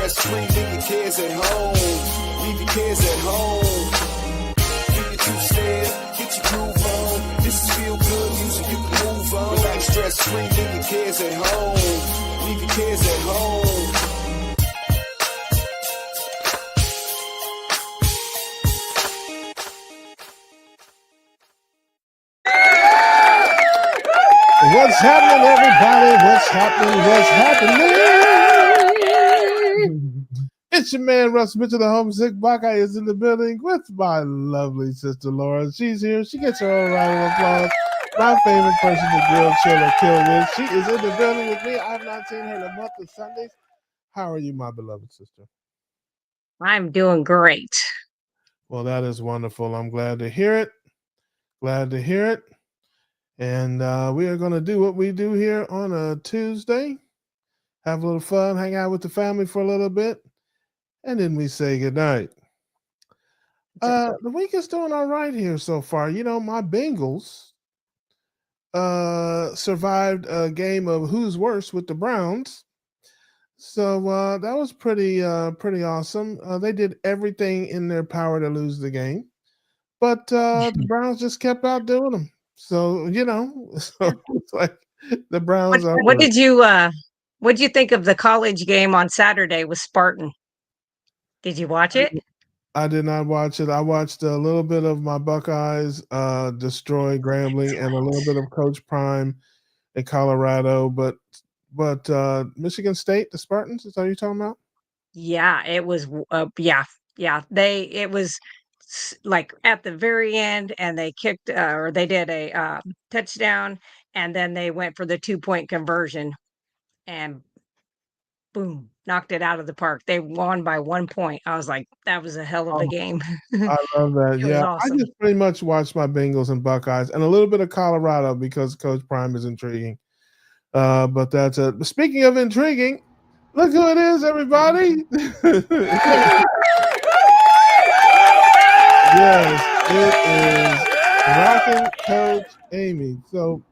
stress-free, leave your cares at home. Leave your cares at home. Do your two-step, get your groove on. This is feel good music, you can move on. Relax, stress-free, leave your cares at home. Leave your cares at home. What's happening, everybody? What's happening? What's happening? It's your man, Russ Mitchell, the homesick Buckeye is in the building with my lovely sister, Laura. She's here. She gets her own round of applause. My favorite person to grill, chill, or kill with. She is in the building with me. I've not seen her in a month of Sundays. How are you, my beloved sister? I'm doing great. Well, that is wonderful. I'm glad to hear it. Glad to hear it. And we are going to do what we do here on a Tuesday. Have a little fun, hang out with the family for a little bit, and then we say goodnight. The week is doing all right here so far. You know, my Bengals survived a game of who's worse with the Browns. So that was pretty awesome. They did everything in their power to lose the game, but the Browns just kept outdoing them. So, you know, it's like the Browns are. What did you think of the college game on Saturday with Spartan? Did you watch it? I did not watch it. I watched a little bit of my Buckeyes destroy Grambling and a little bit of Coach Prime in Colorado, but Michigan State, the Spartans, is that what you're talking about? Yeah, it was. It was like at the very end, and they kicked or they did a touchdown, and then they went for the 2-point conversion, and boom, knocked it out of the park. They won by 1 point. I was like, that was a hell of a game. I love that. It was awesome. I just pretty much watched my Bengals and Buckeyes and a little bit of Colorado because Coach Prime is intriguing. But that's it. Speaking of intriguing, look who it is, everybody. Yes, it is Rockin' Coach Amy. So,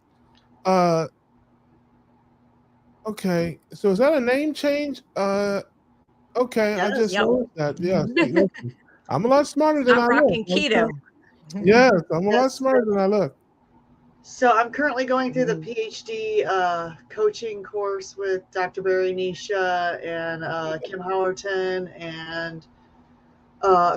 okay. So is that a name change? Okay, I just noticed that. Yes. I'm a lot smarter than I look. Rocking Keto. Yes, I'm a lot smarter than I look. So I'm currently going through the PhD coaching course with Dr. Barry Nisha and Kim Howerton and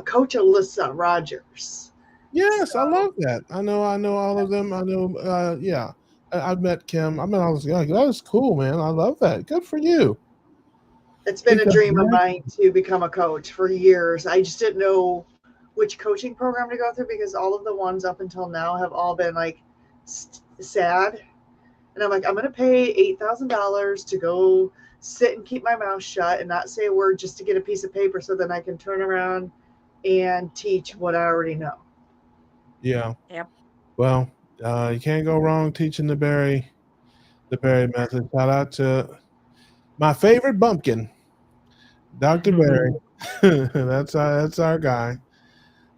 Coach Alyssa Rogers. Yes, I love that. I know all of them. I know, yeah. I've met Kim. I met all those guys. That is cool, man. I love that. Good for you. It's been a dream of mine to become a coach for years. I just didn't know which coaching program to go through because all of the ones up until now have all been like sad. And I'm like, I'm going to pay $8,000 to go sit and keep my mouth shut and not say a word just to get a piece of paper so then I can turn around and teach what I already know. Yeah. Yep. Well, you can't go wrong teaching the Barry method. Shout out to my favorite bumpkin, Dr. Barry. That's our guy.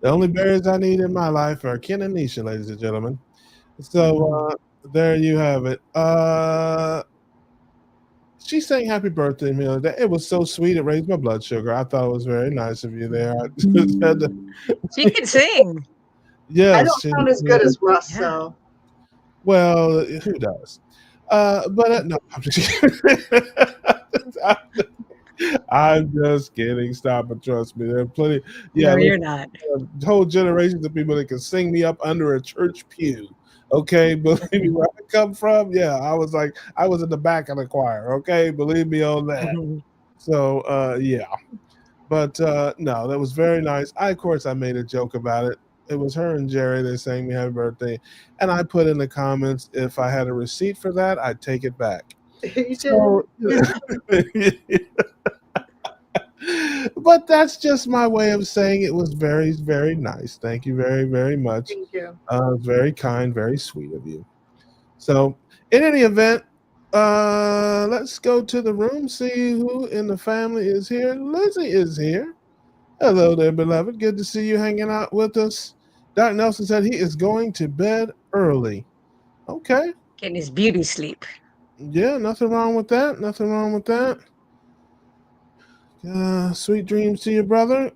The only berries I need in my life are Ken and Nisha, ladies and gentlemen. So there you have it. She sang happy birthday to me the other day. It was so sweet. It raised my blood sugar. I thought it was very nice of you there. She can sing. Yes. I don't sound as good as Russ, so. Well, who does? But no, I'm just kidding. I'm just kidding. Stop and trust me. There are plenty. Yeah, no, you're not. Whole generations of people that can sing me up under a church pew. Okay, believe me, where I come from, yeah, I was in the back of the choir. Okay, believe me on that. So, yeah, but no, that was very nice. Of course, I made a joke about it. It was her and Jerry. They sang me happy birthday, and I put in the comments if I had a receipt for that, I'd take it back. But that's just my way of saying it was very, very nice. Thank you very, very much. Thank you. Very kind, very sweet of you. So, in any event, let's go to the room, see who in the family is here. Lizzie is here. Hello there, beloved. Good to see you hanging out with us. Dr. Nelson said he is going to bed early. Okay. Getting his beauty sleep. Yeah, nothing wrong with that. Nothing wrong with that. Sweet dreams to your brother.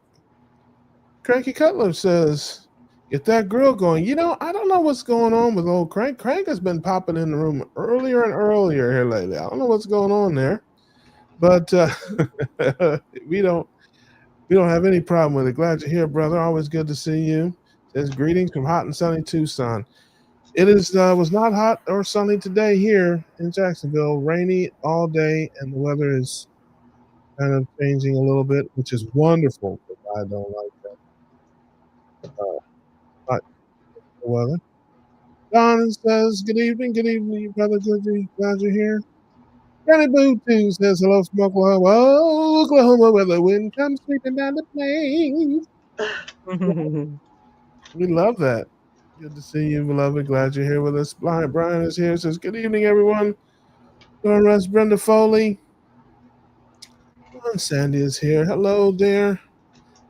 Cranky Cutler says, get that grill going. I don't know what's going on with old Crank. Crank has been popping in the room earlier and earlier here lately. I don't know what's going on there, but we don't have any problem with it. Glad you're here, brother. Always good to see you. Says greetings from hot and sunny Tucson. It was not hot or sunny today here in Jacksonville. Rainy all day, and the weather is kind of changing a little bit, which is wonderful. But I don't like that. Not the weather. Don says, good evening, brother. Glad you're here. Granny Boo too says hello from Oklahoma. Oh, Oklahoma, where the wind comes sweeping down the plains. We love that. Good to see you, beloved. Glad you're here with us. Brian is here. Says, good evening, everyone. Doing rest, Brenda Foley. Sandy is here. Hello there.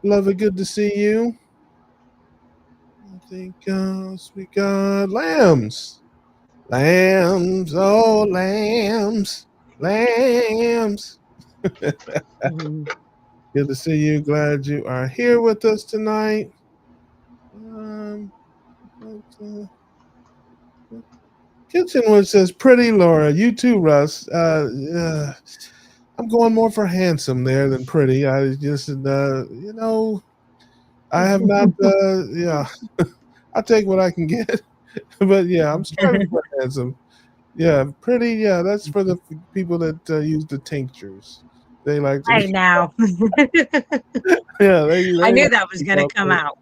Beloved, good to see you. I think we got lambs. Lambs, oh, lambs. Lambs. Good to see you. Glad you are here with us tonight. Kitchenwood says, pretty Laura. You too, Russ. I'm going more for handsome there than pretty. I just, I have not, yeah. I'll take what I can get. But yeah, I'm striving for handsome. Yeah, pretty. Yeah, that's for the people that use the tinctures. They like to. Hey, now. Yeah, they I knew like that was going to come out.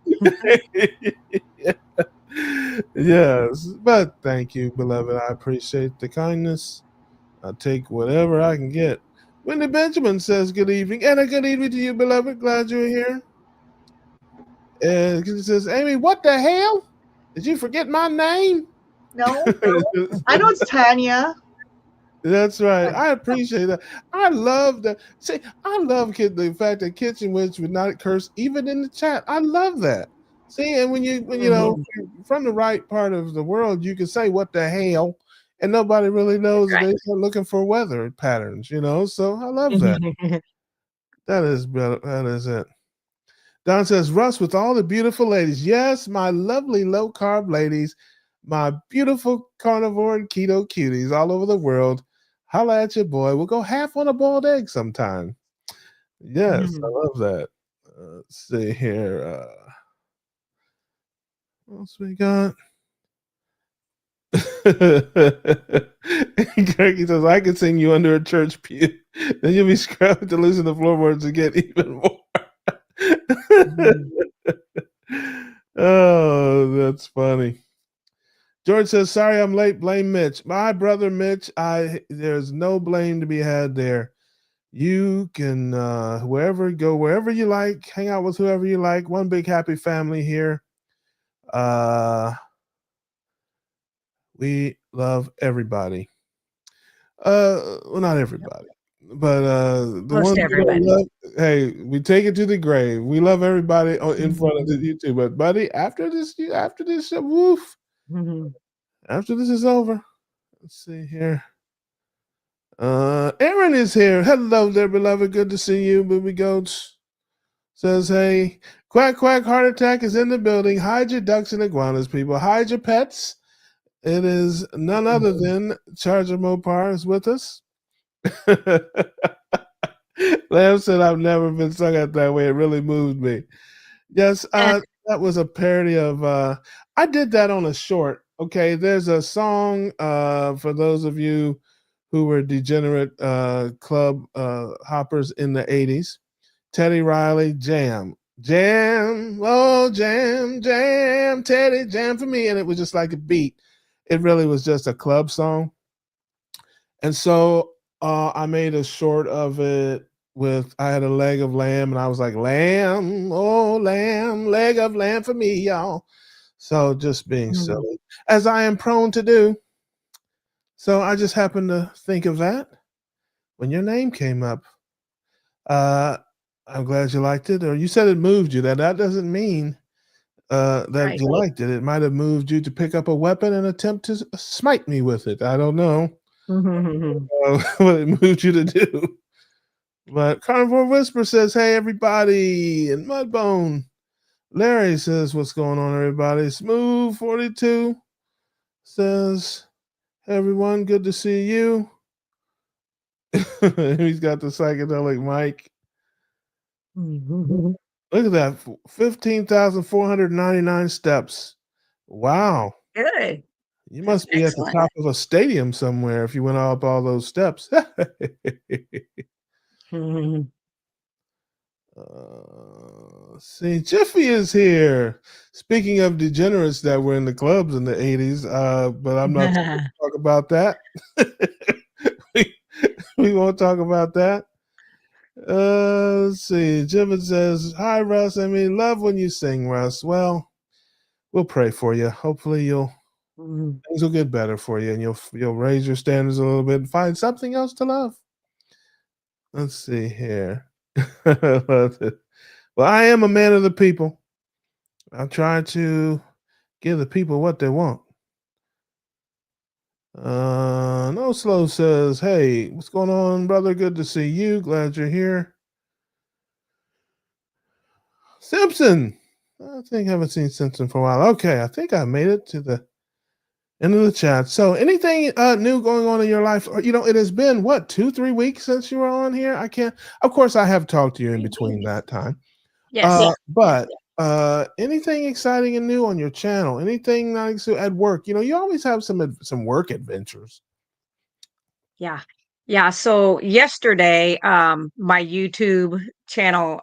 Yes, but thank you, beloved. I appreciate the kindness. I'll take whatever I can get. Wendy Benjamin says good evening, and a good evening to you, beloved. Glad you're here. And she says, Amy, what the hell? Did you forget my name? No. I know it's Tanya. That's right. I appreciate that. I love that. See, I love the fact that Kitchen Witch would not curse even in the chat. I love that. See, and when you know you're from the right part of the world, you can say what the hell, and nobody really knows that they start looking for weather patterns, So I love that. That is it. Don says, Russ, with all the beautiful ladies. Yes, my lovely low carb ladies, my beautiful carnivore and keto cuties all over the world. Holla at your boy. We'll go half on a boiled egg sometime. Yes, I love that. Let's see here. What else we got? Greggy says, I could sing you under a church pew. Then you'll be scrubbed to loosen the floorboards to get even more. Oh, that's funny. George says, sorry I'm late. Blame Mitch. My brother Mitch, there's no blame to be had there. You can go wherever you like, hang out with whoever you like. One big happy family here. We love everybody. Well, not everybody, but the most everybody. Love, hey, we take it to the grave. We love everybody in front of the YouTube. But buddy, after this, woof. After this is over, let's see here. Aaron is here. Hello there, beloved. Good to see you, Booby Goats. Says, hey, quack, quack, heart attack is in the building. Hide your ducks and iguanas, people. Hide your pets. It is none other than Charger Mopar is with us. Lamb said, I've never been sung at that way. It really moved me. Yes, that was a parody of, I did that on a short. Okay, there's a song for those of you who were degenerate club hoppers in the 80s. Teddy Riley, Jam. Jam, oh, jam, jam, Teddy, jam for me. And it was just like a beat. It really was just a club song. And so I made a short of it I had a leg of lamb, and I was like, lamb, oh, lamb, leg of lamb for me, y'all. So just being silly, as I am prone to do. So I just happened to think of that when your name came up. I'm glad you liked it, or you said it moved you. That doesn't mean that you liked it. It might have moved you to pick up a weapon and attempt to smite me with it. I don't know what it moved you to do. But Carnivore Whisper says, "Hey everybody," and Mudbone Larry says, "What's going on, everybody?" Smooth 42 says, "Hey everyone, good to see you." He's got the psychedelic mic. Look at that, 15,499 steps. Wow. Good. You must be at the Excellent. top of a stadium somewhere if you went up all those steps. See, Jiffy is here. Speaking of degenerates that were in the clubs in the 80s, but I'm not going to talk about that. we, we won't talk about that. Let's see. Jiffy says, "Hi, Russ. I mean, love when you sing, Russ. Well, we'll pray for you. Hopefully things will get better for you and you'll raise your standards a little bit and find something else to love." Let's see here. Well, I am a man of the people. I try to give the people what they want. No Slow says, "Hey, what's going on, brother? Good to see you. Glad you're here." Simpson. I think I haven't seen Simpson for a while. Okay, I think I made it to the end of the chat. So anything new going on in your life? It has been what, 2-3 weeks since you were on here? I can't, of course I have talked to you in between that time. Yes. But anything exciting and new on your channel? Anything nice at work? You always have some work adventures. Yeah. Yeah. So yesterday, my YouTube channel,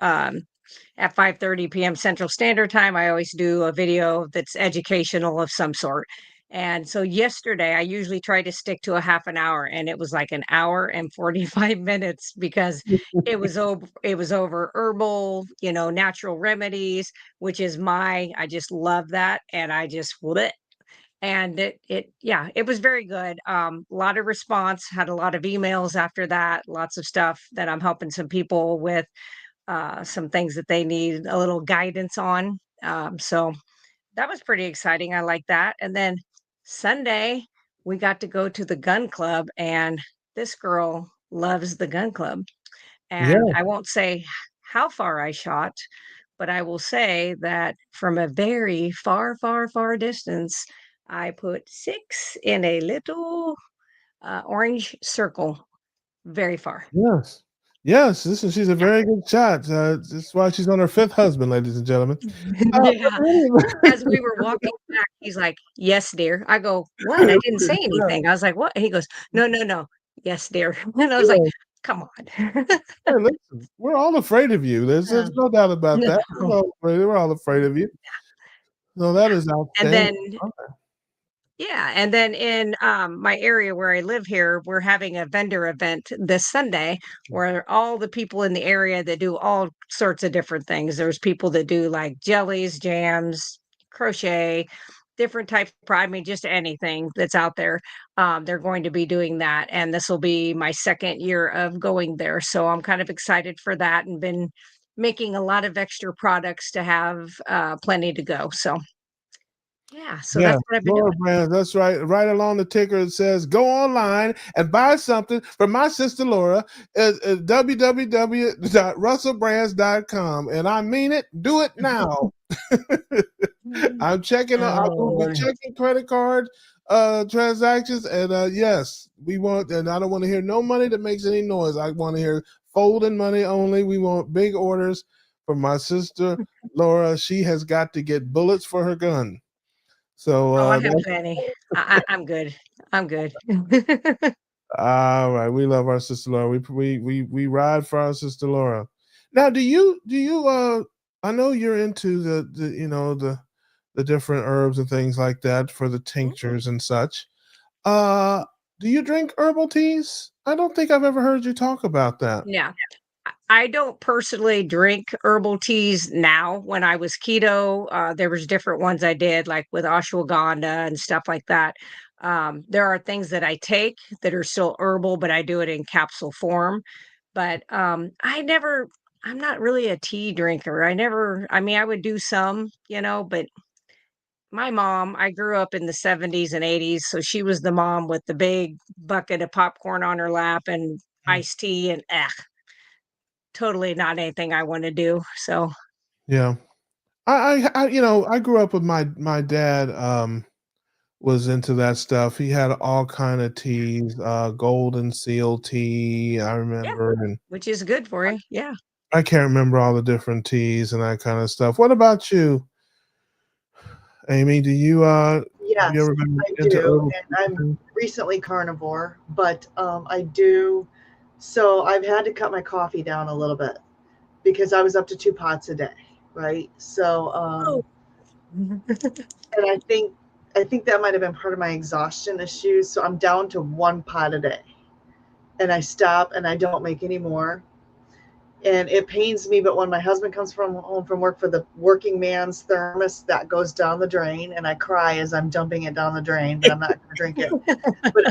at 5:30 p.m. Central Standard Time, I always do a video that's educational of some sort. And so yesterday, I usually try to stick to a half an hour, and it was like an hour and 45 minutes because it was over herbal, natural remedies, which is I just love that, and I just bleh. And yeah, it was very good. A lot of response, had a lot of emails after that, lots of stuff that I'm helping some people with, some things that they need a little guidance on. So that was pretty exciting. I like that. And then Sunday, we got to go to the gun club, and this girl loves the gun club. And Yeah. I won't say how far I shot, but I will say that from a very far, far, far distance, I put 6 in a little orange circle very far. Yes. Yes, she's a very good shot. This is why she's on her 5th husband, ladies and gentlemen. Yeah. As we were walking back, he's like, "Yes, dear." I go, "What? I didn't say anything." I was like, "What?" And he goes, "No, no, no. Yes, dear." And I was like, Yeah. "Come on." Hey, listen, we're all afraid of you. There's no doubt about No. that. We're all afraid of you. So that is And outstanding. then yeah, and then in, my area where I live here, we're having a vendor event this Sunday where all the people in the area that do all sorts of different things. There's people that do like jellies, jams, crochet, different types I mean, just anything that's out there. They're going to be doing that, and this will be my 2nd year of going there, so I'm kind of excited for that and been making a lot of extra products to have, plenty to go, so yeah, so Yeah, that's what I've been Laura doing. Brands. That's right. Right along the ticker, it says, "Go online and buy something from my sister Laura at www.russellbrands.com." And I mean it. Do it now. I'm checking. I Oh, will be Lord. checking credit card transactions, and yes, we want. And I don't want to hear no money that makes any noise. I want to hear folding money only. We want big orders from my sister Laura. She has got to get bullets for her gun. So Oh, I have that's plenty. I'm good. I'm good. all right. We love our sister Laura. We ride for our sister Laura. Now, do you I know you're into the different herbs and things like that for the tinctures and such. Uh do you drink herbal teas? I don't think I've ever heard you talk about that. Yeah. I don't personally drink herbal teas now. When I was keto, there was different ones I did, like with ashwagandha and stuff like that. There are things that I take that are still herbal, but I do it in capsule form. But I'm not really a tea drinker. I mean, I would do some, but my mom, I grew up in the 70s and 80s, so she was the mom with the big bucket of popcorn on her lap and iced tea and totally not anything I want to do. So Yeah. I grew up with my dad was into that stuff. He had all kind of teas, golden seal tea, I yeah, remember, and which is good for you. Yeah. I can't remember all the different teas and that kind of stuff. What about you, Amy? Do you have you Yes, ever been I into do, herbal and I'm medicine? recently carnivore, but I do. So I've had to cut my coffee down a little bit because I was up to 2 pots a day, right? So, Oh. and I think that might have been part of my exhaustion issues. So I'm down to 1 pot a day, and I stop and I don't make any more. And it pains me, but when my husband comes from home from work for the working man's thermos, that goes down the drain, and I cry as I'm dumping it down the drain, but I'm not going to drink it. But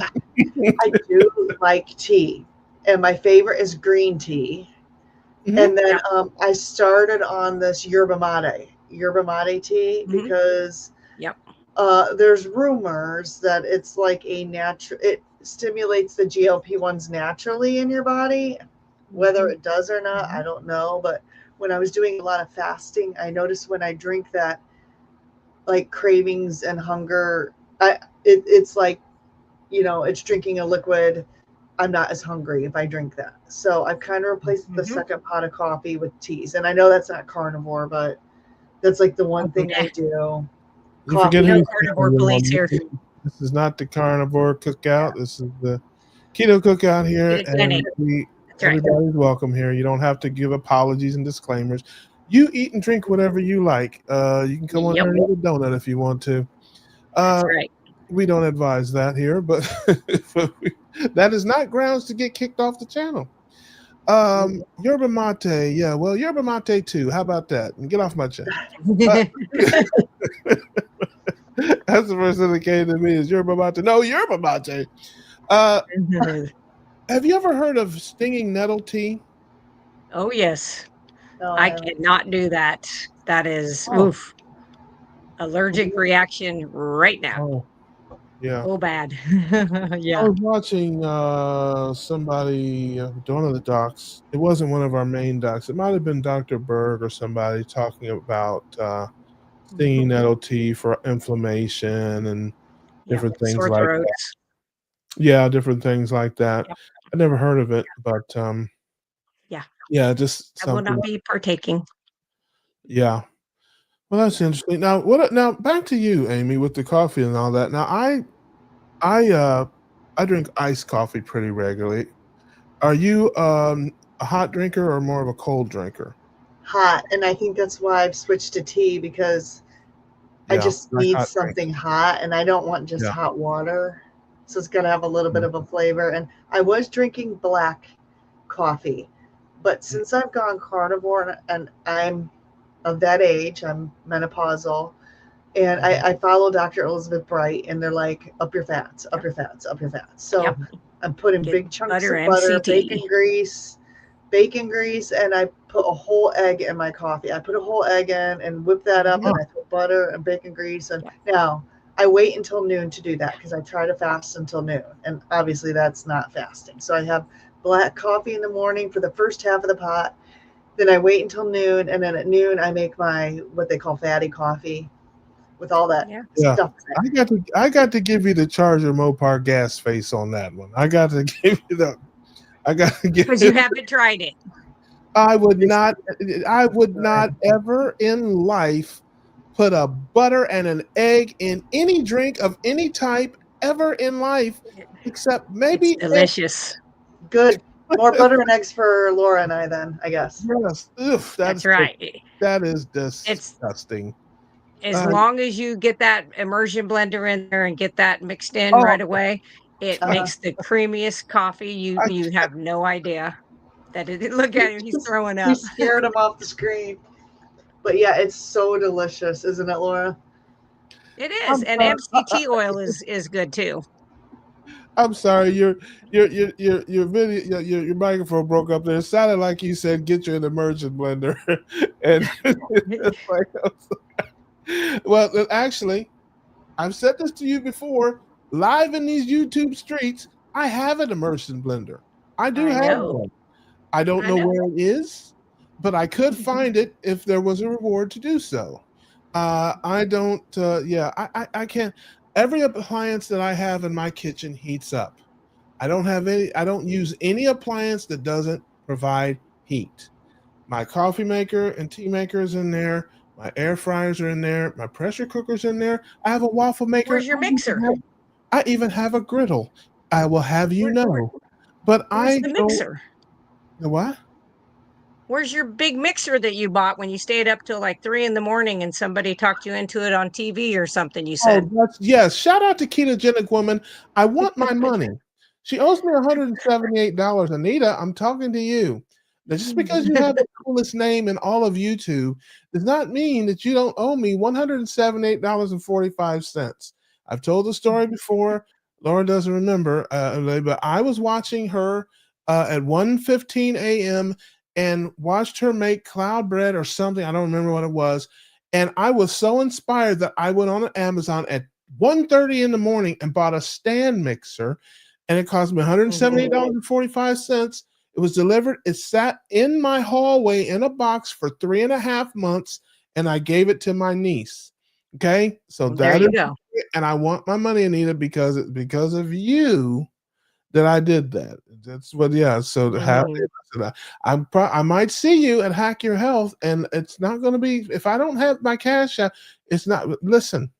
I do like tea, and my favorite is green tea. Mhm. And then Yeah. I started on this yerba mate tea, Mhm. because Yep. there's rumors that it's like it stimulates the GLP-1s naturally in your body. Whether Mhm. it does or not, I Mhm. don't know. But when I was doing a lot of fasting, I noticed when I drink that, like cravings and hunger, it's like, it's drinking a liquid. I'm not as hungry if I drink that. So I've kind of replaced the Mhm. second pot of coffee with teas. And I know that's not carnivore, but that's like the one thing Yeah. I do. You forget Coffee. No who's carnivore speaking, police y'all. here. This is not the carnivore cookout. This is the keto cookout here, and Ketogenic. That's right. everybody's welcome here. You don't have to give apologies and disclaimers. You eat and drink whatever you like. You can come on Yep. here and eat a donut if you want to. That's Uh, right. we don't advise that here, but that is not grounds to get kicked off the channel. Yerba mate, yeah. Well, yerba mate too. How about that? And get off my channel. Uh, that's the first thing that came to me is yerba mate. No, yerba mate. Uh, have you ever heard of stinging nettle tea? Oh yes. No, I I haven't. cannot do that. That is Oh, oof. Allergic reaction right now. oh, yeah. Oh bad. I Yeah. was watching somebody, one of the docs. It wasn't one of our main docs. It might have been Dr. Berg or somebody talking about stinging Mhm. nettle tea for inflammation and Yeah. different things Sore like that. throats. Yeah, different things like that. Yep. I never heard of it, but Yeah. yeah, just I will something. not be partaking. Yeah. Well, that's Yeah. interesting. Now, what? Now, back to you, Amy, with the coffee and all that. Now, I drink iced coffee pretty regularly. Are you a hot drinker or more of a cold drinker? Hot. And I think that's why I've switched to tea, because I Yeah, just I like need hot drinks. something hot, and I don't want just Yeah. hot water. So it's got to have a little bit Mm. of a flavor. And I was drinking black coffee, but since I've gone carnivore, and I'm of that age, I'm menopausal, and Mhm. I follow Dr. Elizabeth Bright, and they're like, up your fats, up Yep. your fats, up your fats. Yep. So I'm putting Get big chunks butter of butter, MCT. bacon grease, and I put a whole egg in my coffee. I put a whole egg in and whip that up, Mhm. and Oh, I put butter and bacon grease. And Yeah. now I wait until noon to do that, because I try to fast until noon, and obviously that's not fasting. So I have black coffee in the morning for the first half of the pot. Then I wait until noon, and then at noon I make my what they call fatty coffee with all that Yeah. yeah. stuff in it. I got to give you the Charger Mopar gas face on that one. I got to give you the. I got to give. Because you haven't tried it. I would It's not. I would not ever in life put a butter and an egg in any drink of any type ever in life, except It's maybe egg. delicious. good. More butter and eggs for Laura and I, then, I guess. Yes, oof, That's right. that is It's disgusting. as Uh, long as you get that immersion blender in there and get that mixed in oh, right away, it Uh-huh. makes the creamiest coffee. I, You have no idea that it. Look at him; he's throwing We up. scared him off the screen. But yeah, it's so delicious, isn't it, Laura? It is, I'm and sorry. MCT oil is good too. I'm sorry. Your video your microphone broke up there. It sounded like you said get you an immersion blender, and it's like, well, actually, I've said this to you before, live in these YouTube streets. I have an immersion blender. I do I have know. one. I don't I know know. where it is, but I could find it if there was a reward to do so. I don't. Yeah, I can't. Every appliance that I have in my kitchen heats up. I don't have any. I don't use any appliance that doesn't provide heat. My coffee maker and tea maker is in there. My air fryers are in there. My pressure cooker's in there. I have a waffle maker. Where's your mixer? I even have a griddle. I will have you Where, know. But where's I the don't. mixer? The what? Where's your big mixer that you bought when you stayed up till like 3 in the morning and somebody talked you into it on TV or something? You Oh, said. yes. Shout out to ketogenic woman. I want my money. She owes me $178. Anita, I'm talking to you. Now, just because you have the coolest name in all of YouTube does not mean that you don't owe me $178.45. I've told the story before. Laura doesn't remember, but I was watching her at 1:15 a.m. and watched her make cloud bread or something. I don't remember what it was. And I was so inspired that I went on Amazon at 1:30 in the morning and bought a stand mixer, and it cost me $178.45. It was delivered. It sat in my hallway in a box for 3.5 months, and I gave it to my niece. Okay, so Well, there that you is, go. and I want my money, Anita, because of you that I did that. That's what, yeah. So I might see you at Hack Your Health, and it's not going to be if I don't have my cash out. It's not. Listen,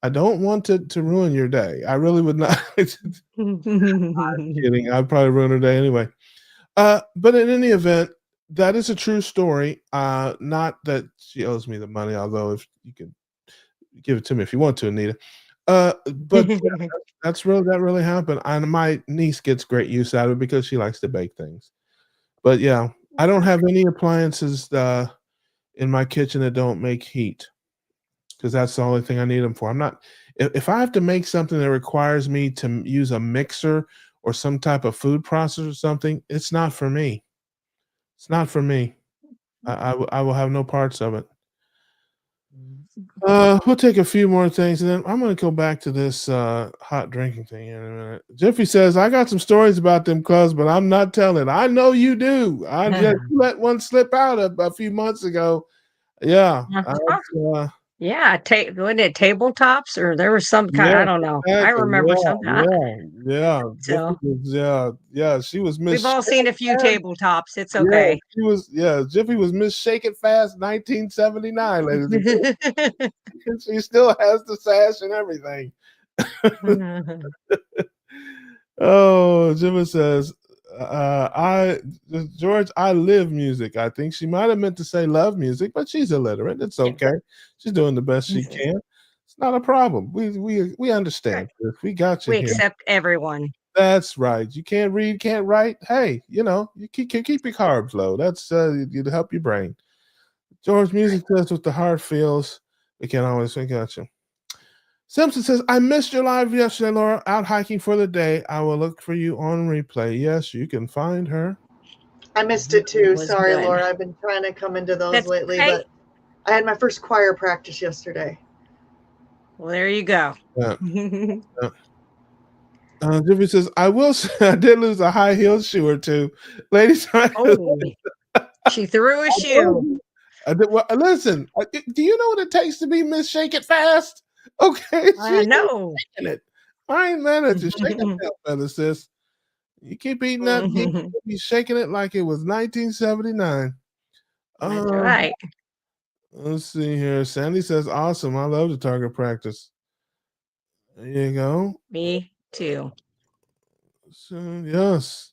I don't want to ruin your day. I really would not. Kidding. I'd probably ruin her day anyway. But in any event, that is a true story. Not that she owes me the money, although if you can give it to me if you want to, Anita. But yeah, that really happened. And my niece gets great use out of it because she likes to bake things. But yeah, I don't have any appliances in my kitchen that don't make heat because that's the only thing I need them for. I'm not if I have to make something that requires me to use a mixer or some type of food processor or something, it's not for me. It's not for me. I will have no parts of it. We'll take a few more things, and then I'm going to go back to this hot drinking thing in a minute. Jeffrey says, I got some stories about them clubs, but I'm not telling. I know you do. I just let one slip out a few months ago. Yeah. Yeah, wasn't it tabletops or there was some kind? Yeah, I don't know. I exactly. remember something. Jeffrey So was, yeah. She was we've Miss all seen a few Shake It tabletops. It's Fast. Yeah, okay. she was. Yeah, Jeffrey was Miss Shake It Fast, 1979, ladies and gentlemen. She still has the sash and everything. Oh, Jimmy says, George, I live music. I think she might have meant to say love music, but she's illiterate. It's okay. She's doing the best she can. It's not a problem. We understand. Right. We got you we here. accept everyone. That's right. You can't read, can't write. Hey, you keep your carbs low. That's to help your brain. George, music says what the heart feels. We can't always. We got you. Simpson says, I missed your live yesterday, Laura. Out hiking for the day. I will look for you on replay. Yes, you can find her. I missed it too. Sorry, good. Laura. I've been trying to come into those lately, but I had my first choir practice yesterday. Well, there you go. Yeah. Jeffrey says, I will say I did lose a high heel shoe or two. Ladies, she threw a shoe. Listen, do you know what it takes to be Miss Shake It Fast? Okay. I know. I ain't mad at you. Shake it down, better, sis. You keep eating that, you be shaking it like it was 1979. That's right. Let's see here. Sandy says, awesome. I love the target practice. There you go. Me too. So, yes.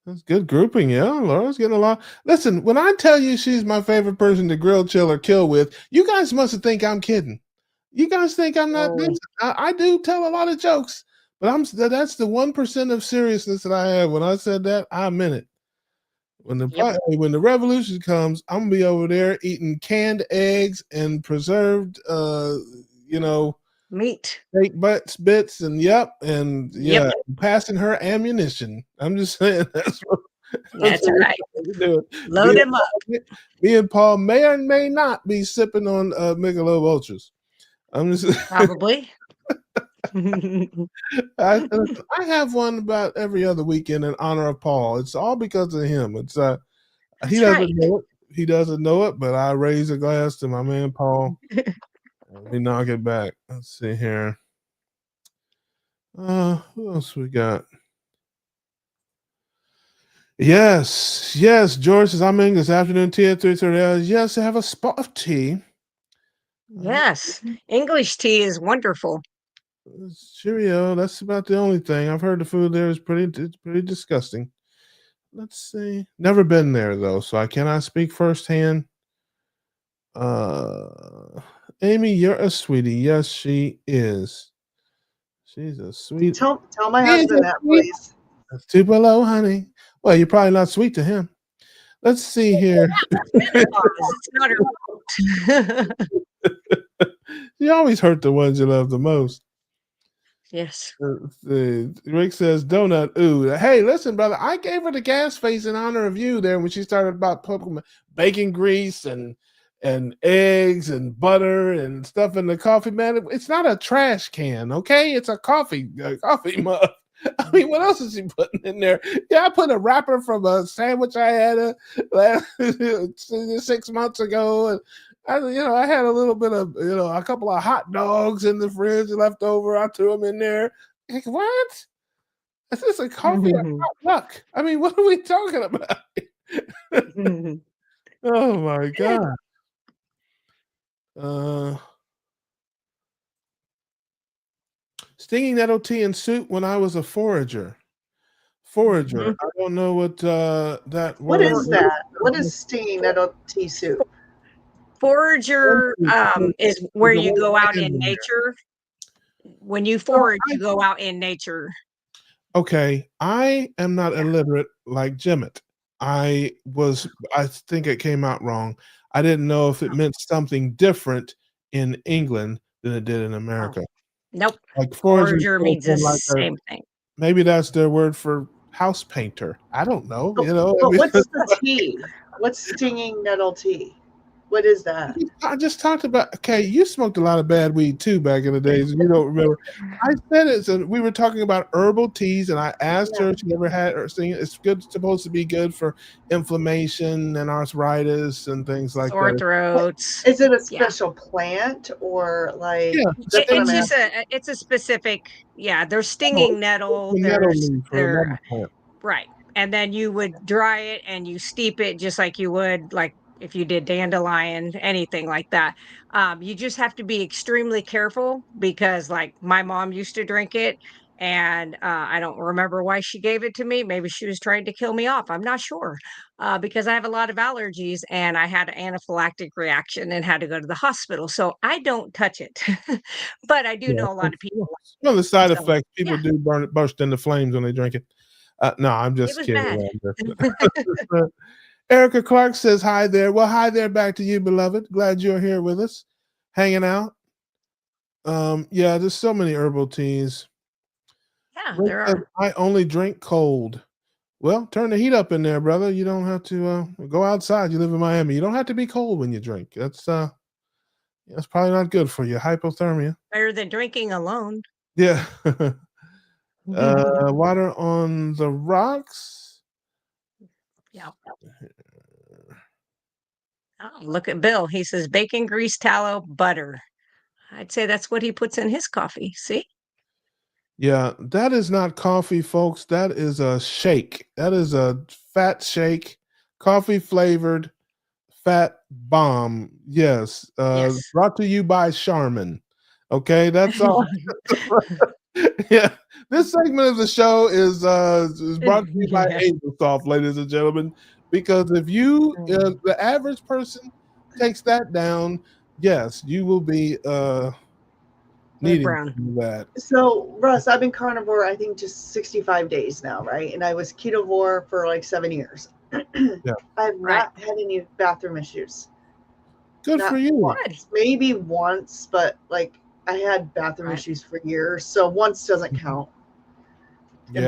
That's good grouping. Yeah, Laura's getting a lot. Listen, when I tell you she's my favorite person to grill, chill, or kill with, you guys must think I'm kidding. You guys think I'm not. I do tell a lot of jokes, but that's the 1% of seriousness that I have. When I said that, I meant it. When the revolution comes, I'm gonna be over there eating canned eggs and preserved, meat, steak bits, and passing her ammunition. I'm just saying that's right. Load him up. Me and Paul may or may not be sipping on Michelob Ultras. I'm just probably. I have one about every other weekend in honor of Paul. It's all because of him. It's he That's doesn't right. know it. He doesn't know it, but I raise a glass to my man Paul. Let me knock it back. Let's see here. Who else we got? Yes, George says I'm in this afternoon tea at 3:30. Yes, I have a spot of tea. Yes, English tea is wonderful. Cheerio. That's about the only thing. I've heard the food there is pretty disgusting. Let's see. Never been there though, so I cannot speak firsthand. Amy, you're a sweetie. Yes, she is. She's a sweet. Tell my She's husband a that, sweet. please. That's too below, honey. Well, you're probably not sweet to him. Let's see here. It's not her fault. You always hurt the ones you love the most. Yes. Rick says donut. Ooh, hey, listen, brother. I gave her the gas face in honor of you there when she started about bacon grease and eggs and butter and stuff in the coffee. Man, it's not a trash can, okay? It's a coffee mug. I mean, what else is he putting in there? Yeah, I put a wrapper from a sandwich I had 6 months ago, and I had a little bit of, a couple of hot dogs in the fridge left over. I threw them in there. Like, what? Is this a coffee or hot luck? I mean, what are we talking about? Oh my God. Stinging nettle tea and soup when I was a forager. I don't know what that word. What is that? What is stinging nettle tea soup? Forager is where you go out in nature. When you forage, you go out in nature. Okay, I am not illiterate like Jimmet. I think it came out wrong. I didn't know if it meant something different in England than it did in America. Nope. Like forager means the same thing. Maybe that's their word for house painter. I don't know. But what's the tea? What's stinging nettle tea? What is that? I just talked about. Okay, you smoked a lot of bad weed too back in the days. You don't remember? I said it. So we were talking about herbal teas, and I asked her if she ever had or seen. It's supposed to be good for inflammation and arthritis and things like sore that. throats. Is it a special plant or like? Yeah, it's just it's a specific. Yeah, there's stinging nettle. There's right, and then you would dry it and you steep it just like you would like if you did dandelion, anything like that. You just have to be extremely careful because like my mom used to drink it and I don't remember why she gave it to me. Maybe she was trying to kill me off. I'm not sure because I have a lot of allergies and I had an anaphylactic reaction and had to go to the hospital. So I don't touch it. But I do know a lot of people. Well, the side effects, people do burst into flames when they drink it. No, I'm just kidding. Erica Clark says hi there. Well, hi there back to you, beloved. Glad you're here with us, hanging out. Yeah, there's so many herbal teas. Yeah, there are. I only drink cold. Well, turn the heat up in there, brother. You don't have to go outside. You live in Miami. You don't have to be cold when you drink. That's probably not good for you. Hypothermia. Better than drinking alone. Yeah. Water on the rocks. Yeah. Oh, look at Bill. He says bacon, grease, tallow, butter. I'd say that's what he puts in his coffee. See? Yeah, that is not coffee, folks. That is a shake. That is a fat shake, coffee flavored fat bomb. Yes. Brought to you by Charmin. Okay, that's all. Yeah, this segment of the show is brought to you by Angel Soft, ladies and gentlemen. Because if you, the average person, takes that down, yes, you will be needing to do that. So, Russ, I've been carnivore, I think, just 65 days now, right? And I was ketovore for like 7 years. Yeah. I've not had any bathroom issues. Good for you. Once, maybe once, but like I had bathroom issues for years, so once doesn't count in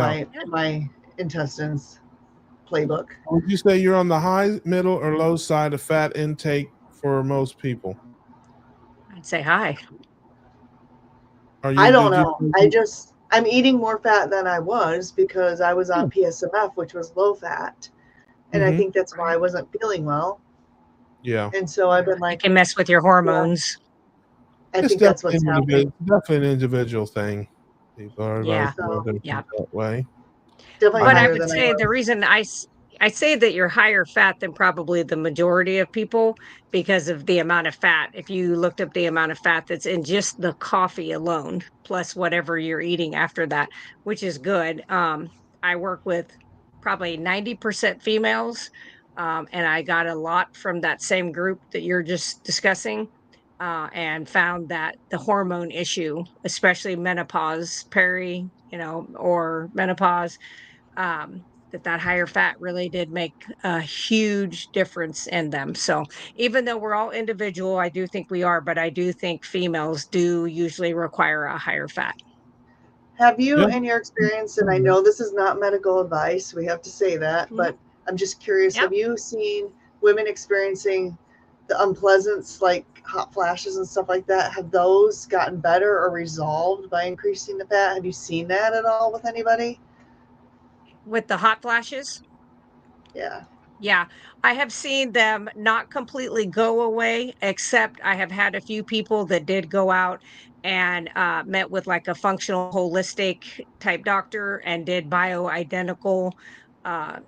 my intestines playbook. Would you say you're on the high, middle, or low side of fat intake for most people? I'd say high. Are I you? don't Did know. I'm eating more fat than I was because I was on PSMF, which was low fat. And I Mm-hmm. think that's why I wasn't feeling well. Yeah. And so I've been It like, can mess with your hormones. I It's think that's what's happening. definitely an individual thing. People are Yeah. So Yeah. different that way. definitely But I higher would than I say the was. reason I say that you're higher fat than probably the majority of people because of the amount of fat. If you looked up the amount of fat that's in just the coffee alone, plus whatever you're eating after that, which is good. I work with probably 90% females, and I got a lot from that same group that you're just discussing. And found that the hormone issue, especially menopause, or menopause, that higher fat really did make a huge difference in them. So even though we're all individual, I do think we are, but I do think females do usually require a higher fat. Have you, Yeah. in your experience, and I know this is not medical advice, we have to say that, Mhm. but I'm just curious, Yep. have you seen women experiencing the unpleasance like hot flashes and stuff like that? Have those gotten better or resolved by increasing the fat? Have you seen that at all with anybody? With the hot flashes, Yeah. yeah, I have seen them not completely go away, except I have had a few people that did go out and met with like a functional holistic type doctor and did bioidentical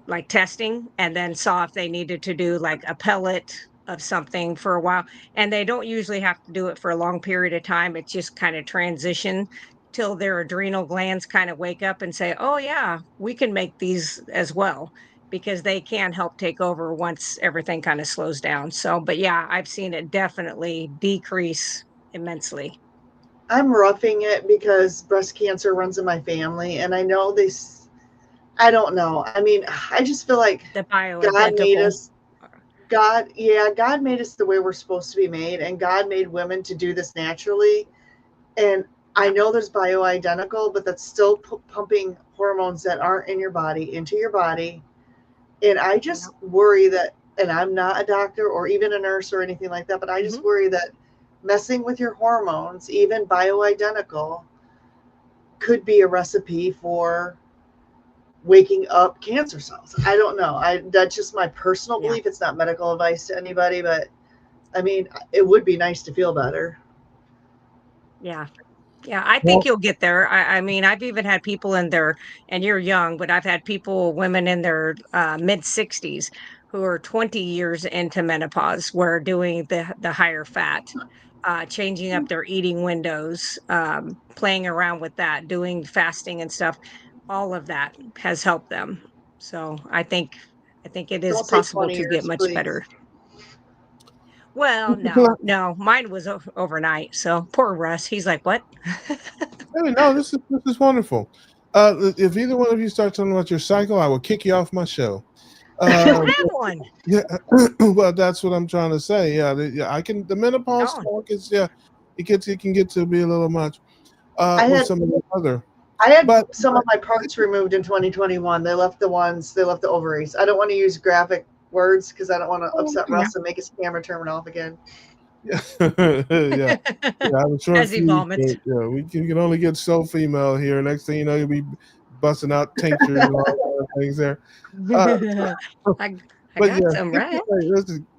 like testing and then saw if they needed to do like a pellet of something for a while. And they don't usually have to do it for a long period of time. It's just kind of transition till their adrenal glands kind of wake up and say, oh, yeah, we can make these as well because they can help take over once everything kind of slows down. So, but yeah, I've seen it definitely decrease immensely. I'm roughing it because breast cancer runs in my family, and I know this. I don't know. I mean, I just feel like The God made bioidentical. us. God made us the way we're supposed to be made, and God made women to do this naturally. And I Yeah. know there's bioidentical, but that's still pumping hormones that aren't in your body into your body. And I Yeah. just worry that, and I'm not a doctor or even a nurse or anything like that, but I just Mhm. worry that messing with your hormones, even bioidentical, could be a recipe for waking up cancer cells. I don't know. That's just my personal Yeah. belief. It's not medical advice to anybody, but I mean, it would be nice to feel better. Yeah. Yeah, I think Well, you'll get there. I mean, I've even had people in their, and you're young, but I've had women in their mid 60s who are 20 years into menopause, were doing the higher fat, changing up their eating windows, playing around with that, doing fasting and stuff. All of that has helped them. So I think it is Don't say possible 20 to get years, much better. please. Well, no, no, mine was overnight. So poor Russ. He's like, what? hey, no, this is wonderful. If either one of you start talking about your cycle, I will kick you off my show. You don't Uh, have one. yeah, well, that's what I'm trying to say. Yeah, yeah, I can. The menopause Don't. talk is it can get to be a little much. I With had some of the other, I had but some of my parts removed in 2021. They left the ovaries. I don't want to use graphic words because I don't want to upset Yeah. Russ and make his camera turn off again. yeah, yeah. Yeah, I have a short As he fuse, vomits. but yeah, you can only get so female here. Next thing you know, you'll be busting out tinctures and all kind of things there. Uh, I I but got yeah, some, right?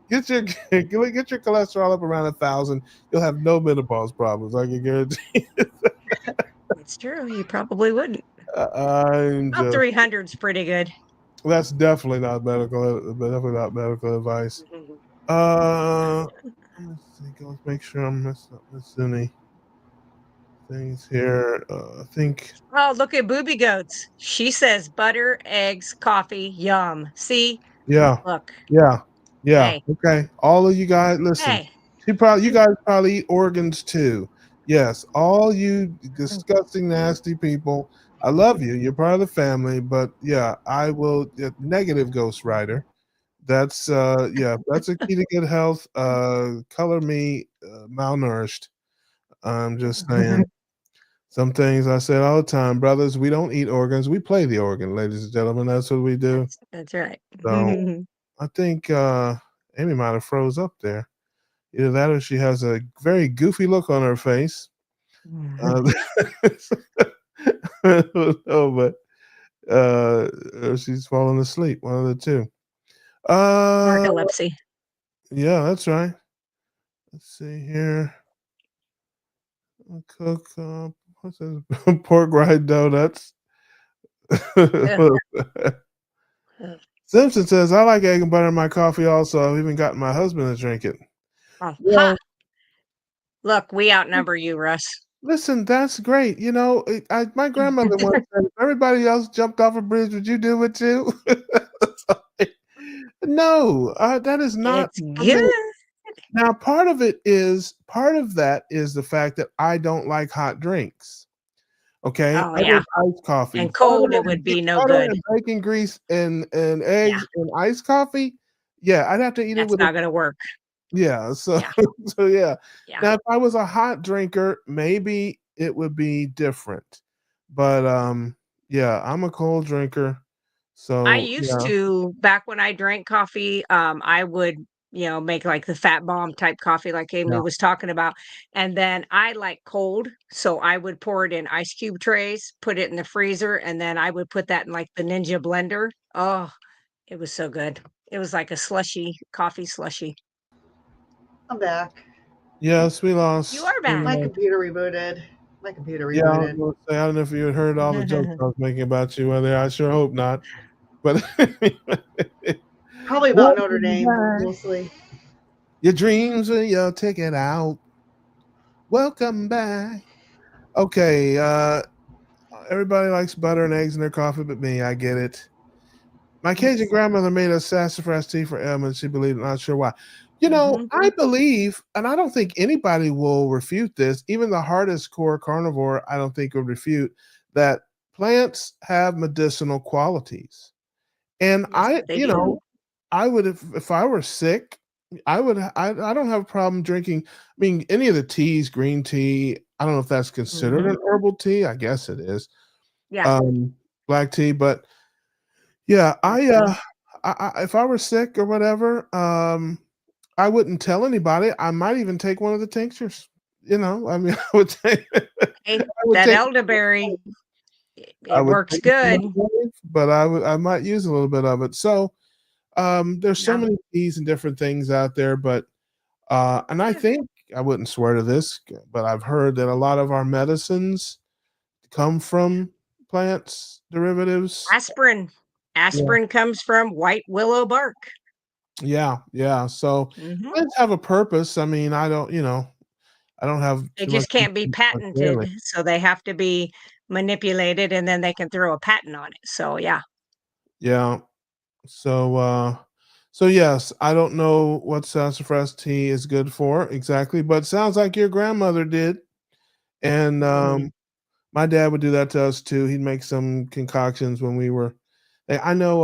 get your get your cholesterol up around 1,000. You'll have no menopause problems. I can guarantee. It's true. You probably wouldn't. I'm About just 300's pretty good. that's definitely not medical advice. Let me see. Let's make sure I'm missing any things here. I think Oh, look at Booby Goats. She says butter, eggs, coffee, yum. See? yeah, Look. yeah, yeah. Hey. Okay, all of you guys, listen. Hey. You guys probably eat organs too. Yes, all you disgusting, nasty people. I love you. You're part of the family, but yeah, I will. Negative ghostwriter. That's a key to good health. Color me malnourished. I'm just saying. Some things I said all the time, brothers. We don't eat organs. We play the organ, ladies and gentlemen. That's what we do. That's right. So I think Amy might have froze up there. Either that or she has a very goofy look on her face. Uh, I don't know, but she's falling asleep. One of the two. Narcolepsy. Yeah, that's right. Let's see here. Cook what's this? Pork rind donuts. Simpson says, I like egg and butter in my coffee also. I've even gotten my husband to drink it. Oh, Well, ha! Look, we outnumber you, Russ. listen, that's great. You know, my grandmother once said, if everybody else jumped off a bridge, would you do it too? No, that is not It's for me. good. Now, part of that is the fact that I don't like hot drinks. Okay, Oh I yeah, like iced coffee. and cold it would be no Butter good. and bacon grease and Yeah, eggs and iced coffee. Yeah, I'd have to eat it that's with a not going to work. yeah. So Yeah, so yeah. yeah. Now, if I was a hot drinker, maybe it would be different. But yeah, I'm a cold drinker. I So used yeah, to back when I drank coffee. I would, make like the fat bomb type coffee, like Amy yeah, was talking about, and then I like cold, so I would pour it in ice cube trays, put it in the freezer, and then I would put that in like the Ninja blender. Oh, it was so good. It was like a slushy coffee slushy. I'm back. yes, we You lost. are back. My computer rebooted. My computer Yeah, I was rebooted. gonna say, I don't know if you had heard all the jokes I was making about you. Whether I sure hope not. But Probably about Notre welcome Dame, back. mostly. Your dreams are your ticket out. Welcome back. Okay, everybody likes butter and eggs in their coffee, but me, I get it. My Cajun grandmother made us sassafras tea for ailments. She believed, not sure why. You know, Hmm. I believe, and I don't think anybody will refute this, even the hardest core carnivore, I don't think will refute that plants have medicinal qualities. And Yes, they do. I would if I were sick, I don't have a problem drinking. I mean, any of the teas, green tea. I don't know if that's considered Hmm. an herbal tea. I guess it is. Yeah, Um, black tea, but yeah, black tea. if I were sick or whatever, I wouldn't tell anybody. I might even take one of the tinctures. I mean, Hey, I would that take elderberry, I it would works take it to my good. grave, but I might use a little bit of it. So there's so Yeah. many teas and different things out there, but and I Yeah. think I wouldn't swear to this, but I've heard that a lot of our medicines come from plants derivatives. Aspirin. Yeah, Aspirin comes from white willow bark. yeah, yeah. So Hmm. plants have a purpose. I mean, I don't have They too much just can't be clearly. patented, so they have to be manipulated, and then they can throw a patent on it. So yeah. Yeah. So so yes, I don't know what sassafras tea is good for exactly, but sounds like your grandmother did. And Mhm. my dad would do that to us too. He'd make some concoctions when we were I know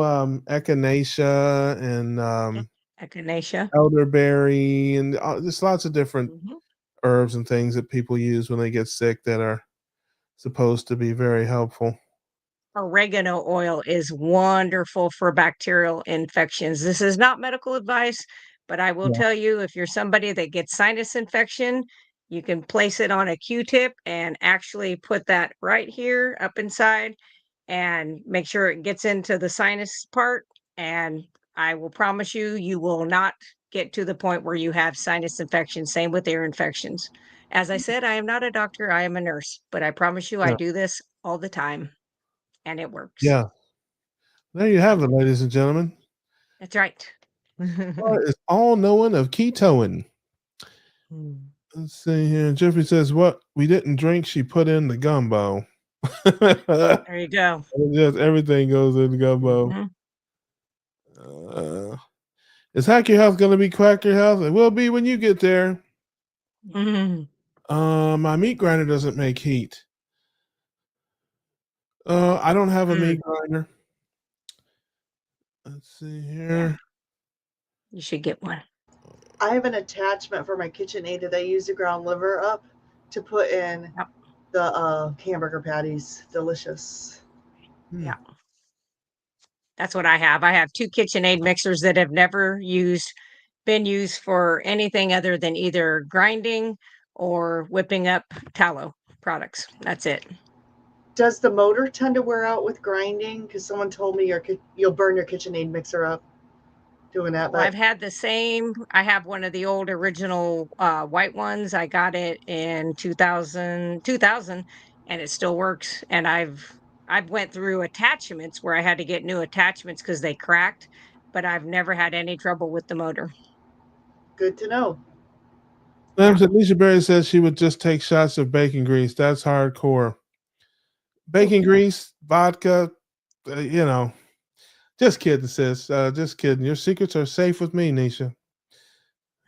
echinacea and Echinacea. elderberry and just lots of different Mhm. herbs and things that people use when they get sick that are supposed to be very helpful. Oregano oil is wonderful for bacterial infections. This is not medical advice, but I will Yeah. tell you, if you're somebody that gets sinus infection, you can place it on a Q-tip and actually put that right here up inside and make sure it gets into the sinus part. And I will promise you, you will not get to the point where you have sinus infection. Same with ear infections. As I said, I am not a doctor, I am a nurse, but I promise you, I Yeah. do this all the time and it works. Yeah. There you Yeah, have it, ladies and gentlemen. that's right. What is all knowing of ketoing? Mm. Let's see here. Jeffrey says, "What we didn't drink, she put in the gumbo." There you go. Just everything goes in the gumbo. Mhm. Uh, is Hack Your Health going to be Quack Your Health? It will be when you get there. Mhm. My meat grinder doesn't make heat. I don't have a Mm. meat grinder. Let's see Yeah, here. you should get one. I have an attachment for my KitchenAid that I use to ground liver up to put in Yep. the hamburger patties. Delicious. Hmm. Yeah, that's what I have. I have 2 KitchenAid mixers that have never been used for anything other than either grinding or whipping up tallow. products. That's it. Does the motor tend to wear out with grinding? Because someone told me you'll burn your KitchenAid mixer up doing that. Well, But I've had the same. I have one of the old original white ones. I got it in 2000, and it still works. And I've went through attachments where I had to get new attachments because they cracked, but I've never had any trouble with the motor. good to know. Yeah. Alicia Berry says she would just take shots of bacon grease. That's hardcore. Bacon grease, vodka, just kidding, sis. Just kidding. Your secrets are safe with me, Nisha.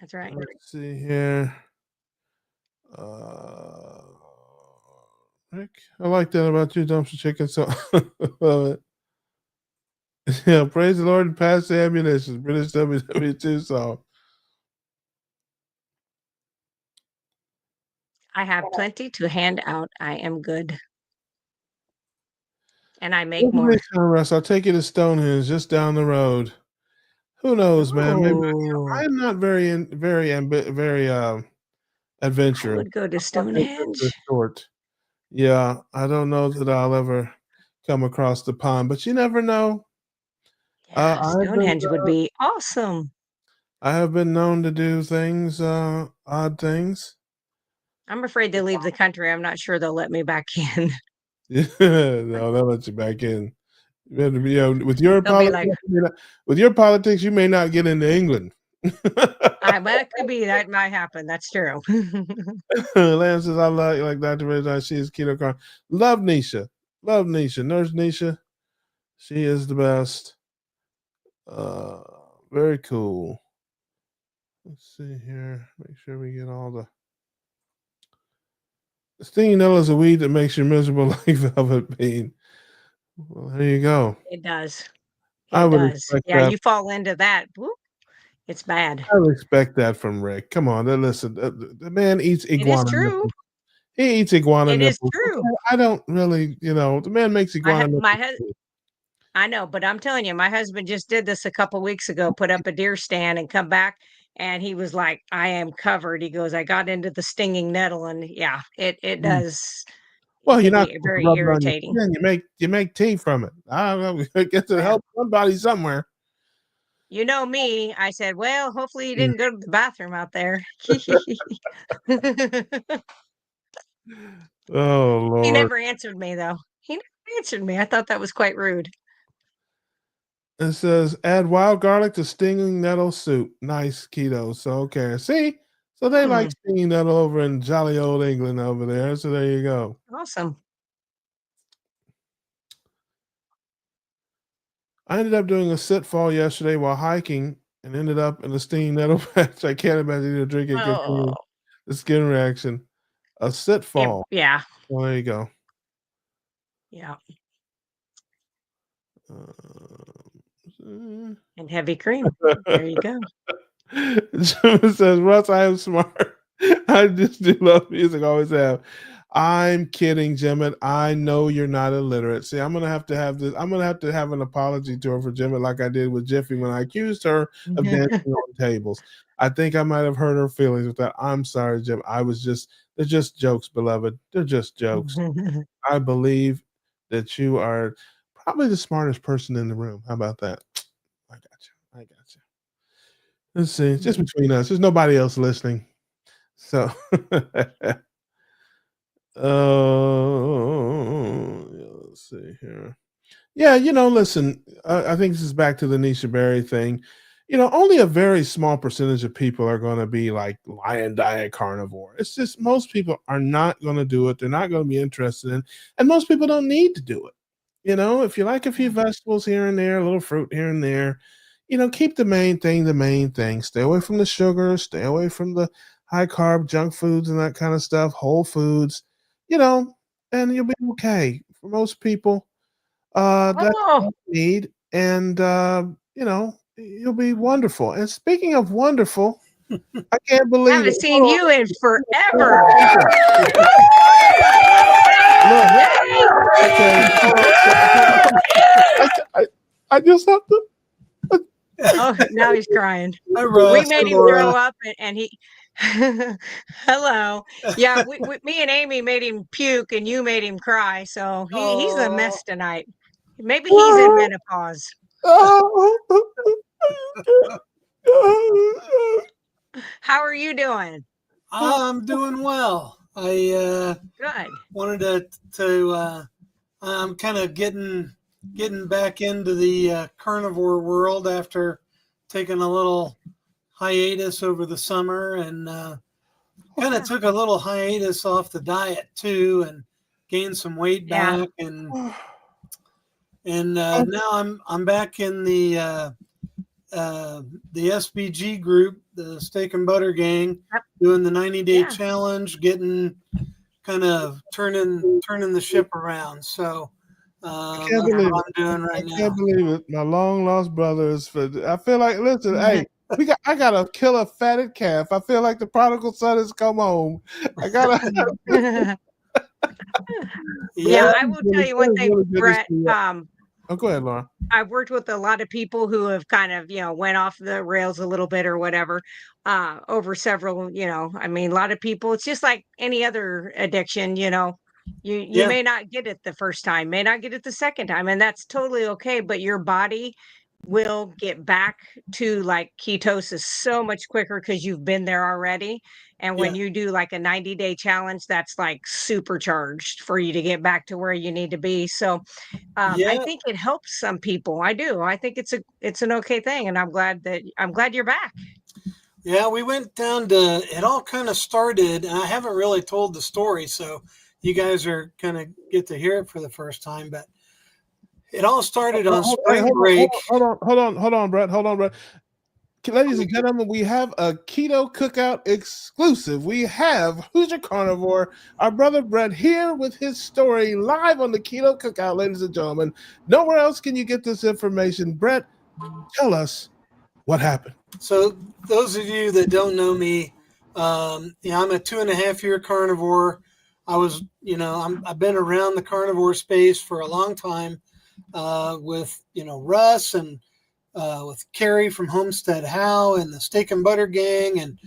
That's right. Let's see here. Rick, I like that about you, dumpster chicken. So, love it. Yeah, praise the Lord and pass the ammunition. British WW2 song. I have plenty to hand out. I am good. And I make more. Russ, I'll take you to Stonehenge, just down the road. Who knows, man? Maybe Oh, I'm not very I adventurous. would go to Stonehenge. Short. Yeah, I don't know that I'll ever come across the pond, but you never know. Yeah, Stonehenge would be awesome. I have been known to do things, odd things. I'm afraid to leave the country. I'm not sure they'll let me back in. No, they'll let you back in. With your They'll be politics, like, you may not get into England. that could be. That might happen. That's true. Lance says, I like Dr. Ray. She is keto car. Love Nisha. Nurse Nisha. She is the best. Very cool. Let's see here. Make sure we get all the stinging nettle is a weed that makes you miserable like velvet bean. Well, there you go. It does. I would expect Yeah, that. you fall into that. Whoop, it's bad. I would expect that from Rick. Come on, listen. The man eats iguana. It is true. Nipples. He eats iguana It nipples. is true. I don't really, the man makes iguana nipples. I know, but I'm telling you, my husband just did this a couple weeks ago, put up a deer stand and come back. And he was like, I am covered. He goes, I got into the stinging nettle. And yeah, it does. Well, it you're can not be very rub it on your irritating. skin. You make tea from it. I don't know. It gets to help somebody somewhere. You know me. I said, well, hopefully you didn't go to the bathroom out there. Oh, Lord. He never answered me, though. He never answered me. I thought that was quite rude. It says, add wild garlic to stinging nettle soup. Nice keto. So, okay. See? So they like stinging nettle over in jolly old England over there. So there you go. Awesome. I ended up doing a sit fall yesterday while hiking and ended up in a stinging nettle patch. I can't imagine you drinking the skin reaction. A sit fall. Yeah. Well, there you go. Yeah. And heavy cream. There you go. Jim says, Russ, I am smart. I just do love music, always have. I'm kidding, Jim. I know you're not illiterate. See, I'm gonna have to have this. I'm gonna have to have an apology to her for Jim, like I did with Jiffy when I accused her of dancing on tables. I think I might have hurt her feelings with that. I'm sorry, Jim. They're just jokes, beloved. They're just jokes. I believe that you are probably the smartest person in the room. How about that? I got you. Let's see. It's just between us. There's nobody else listening. So, let's see here. Yeah, listen, I think this is back to the Nisha Berry thing. Only a very small percentage of people are going to be like lion diet carnivore. It's just most people are not going to do it. They're not going to be interested in, and most people don't need to do it. If you like a few vegetables here and there, a little fruit here and there, keep the main thing. Stay away from the sugar, stay away from the high carb junk foods and that kind of stuff, whole foods, and you'll be okay. For most people, that's what you need, and you'll be wonderful. And speaking of wonderful, I can't believe I haven't seen you in forever. I just have to. Oh, now he's crying. We made him throw up, and Hello. Yeah, me and Amy made him puke, and you made him cry. So he's a Oh, mess tonight. Maybe he's in menopause. How are you doing? I'm doing well. I Good. wanted to I'm kind of getting back into the carnivore world after taking a little hiatus over the summer, and kind of took a little hiatus off the diet too, and gained some weight Yeah. back, and now I'm back in the SBG group, the Steak and Butter Gang, Yep. doing the 90-day Yeah. challenge, getting kind of turning the ship around. So I that's can't what believe I'm it. doing I right can't now. believe it. My long lost brother is for. I feel like, listen, hey, I gotta kill a fatted calf. I feel like the prodigal son has come home. I gotta. Yeah, Yeah, I will tell you one thing, Really good to see Brett. you. Oh, go ahead, Laura. I've worked with a lot of people who have kind of, went off the rails a little bit or whatever, over several, I mean, a lot of people, it's just like any other addiction, you yeah, may not get it the first time, may not get it the second time, and that's totally okay, but your body will get back to like ketosis so much quicker because you've been there already. And yeah, when you do like a 90-day challenge, that's like supercharged for you to get back to where you need to be. So I yeah, think it helps some people. I do. I think it's an okay thing, and I'm glad you're back. yeah. We went down to it. All kind of started, and I haven't really told the story, so you guys are kind of get to hear it for the first time. But it all started on Hey, spring break. hold on, Brett. Hold on, Brett. Ladies and gentlemen, we have a Keto Cookout exclusive. We have Who's Your Carnivore, our brother Brett, here with his story live on the Keto Cookout, ladies and gentlemen. Nowhere else can you get this information. Brett, tell us what happened. So those of you that don't know me, I'm a 2.5 year carnivore. I was, I've been around the carnivore space for a long time, with, Russ and with Carrie from Homestead How and the Steak and Butter Gang. And,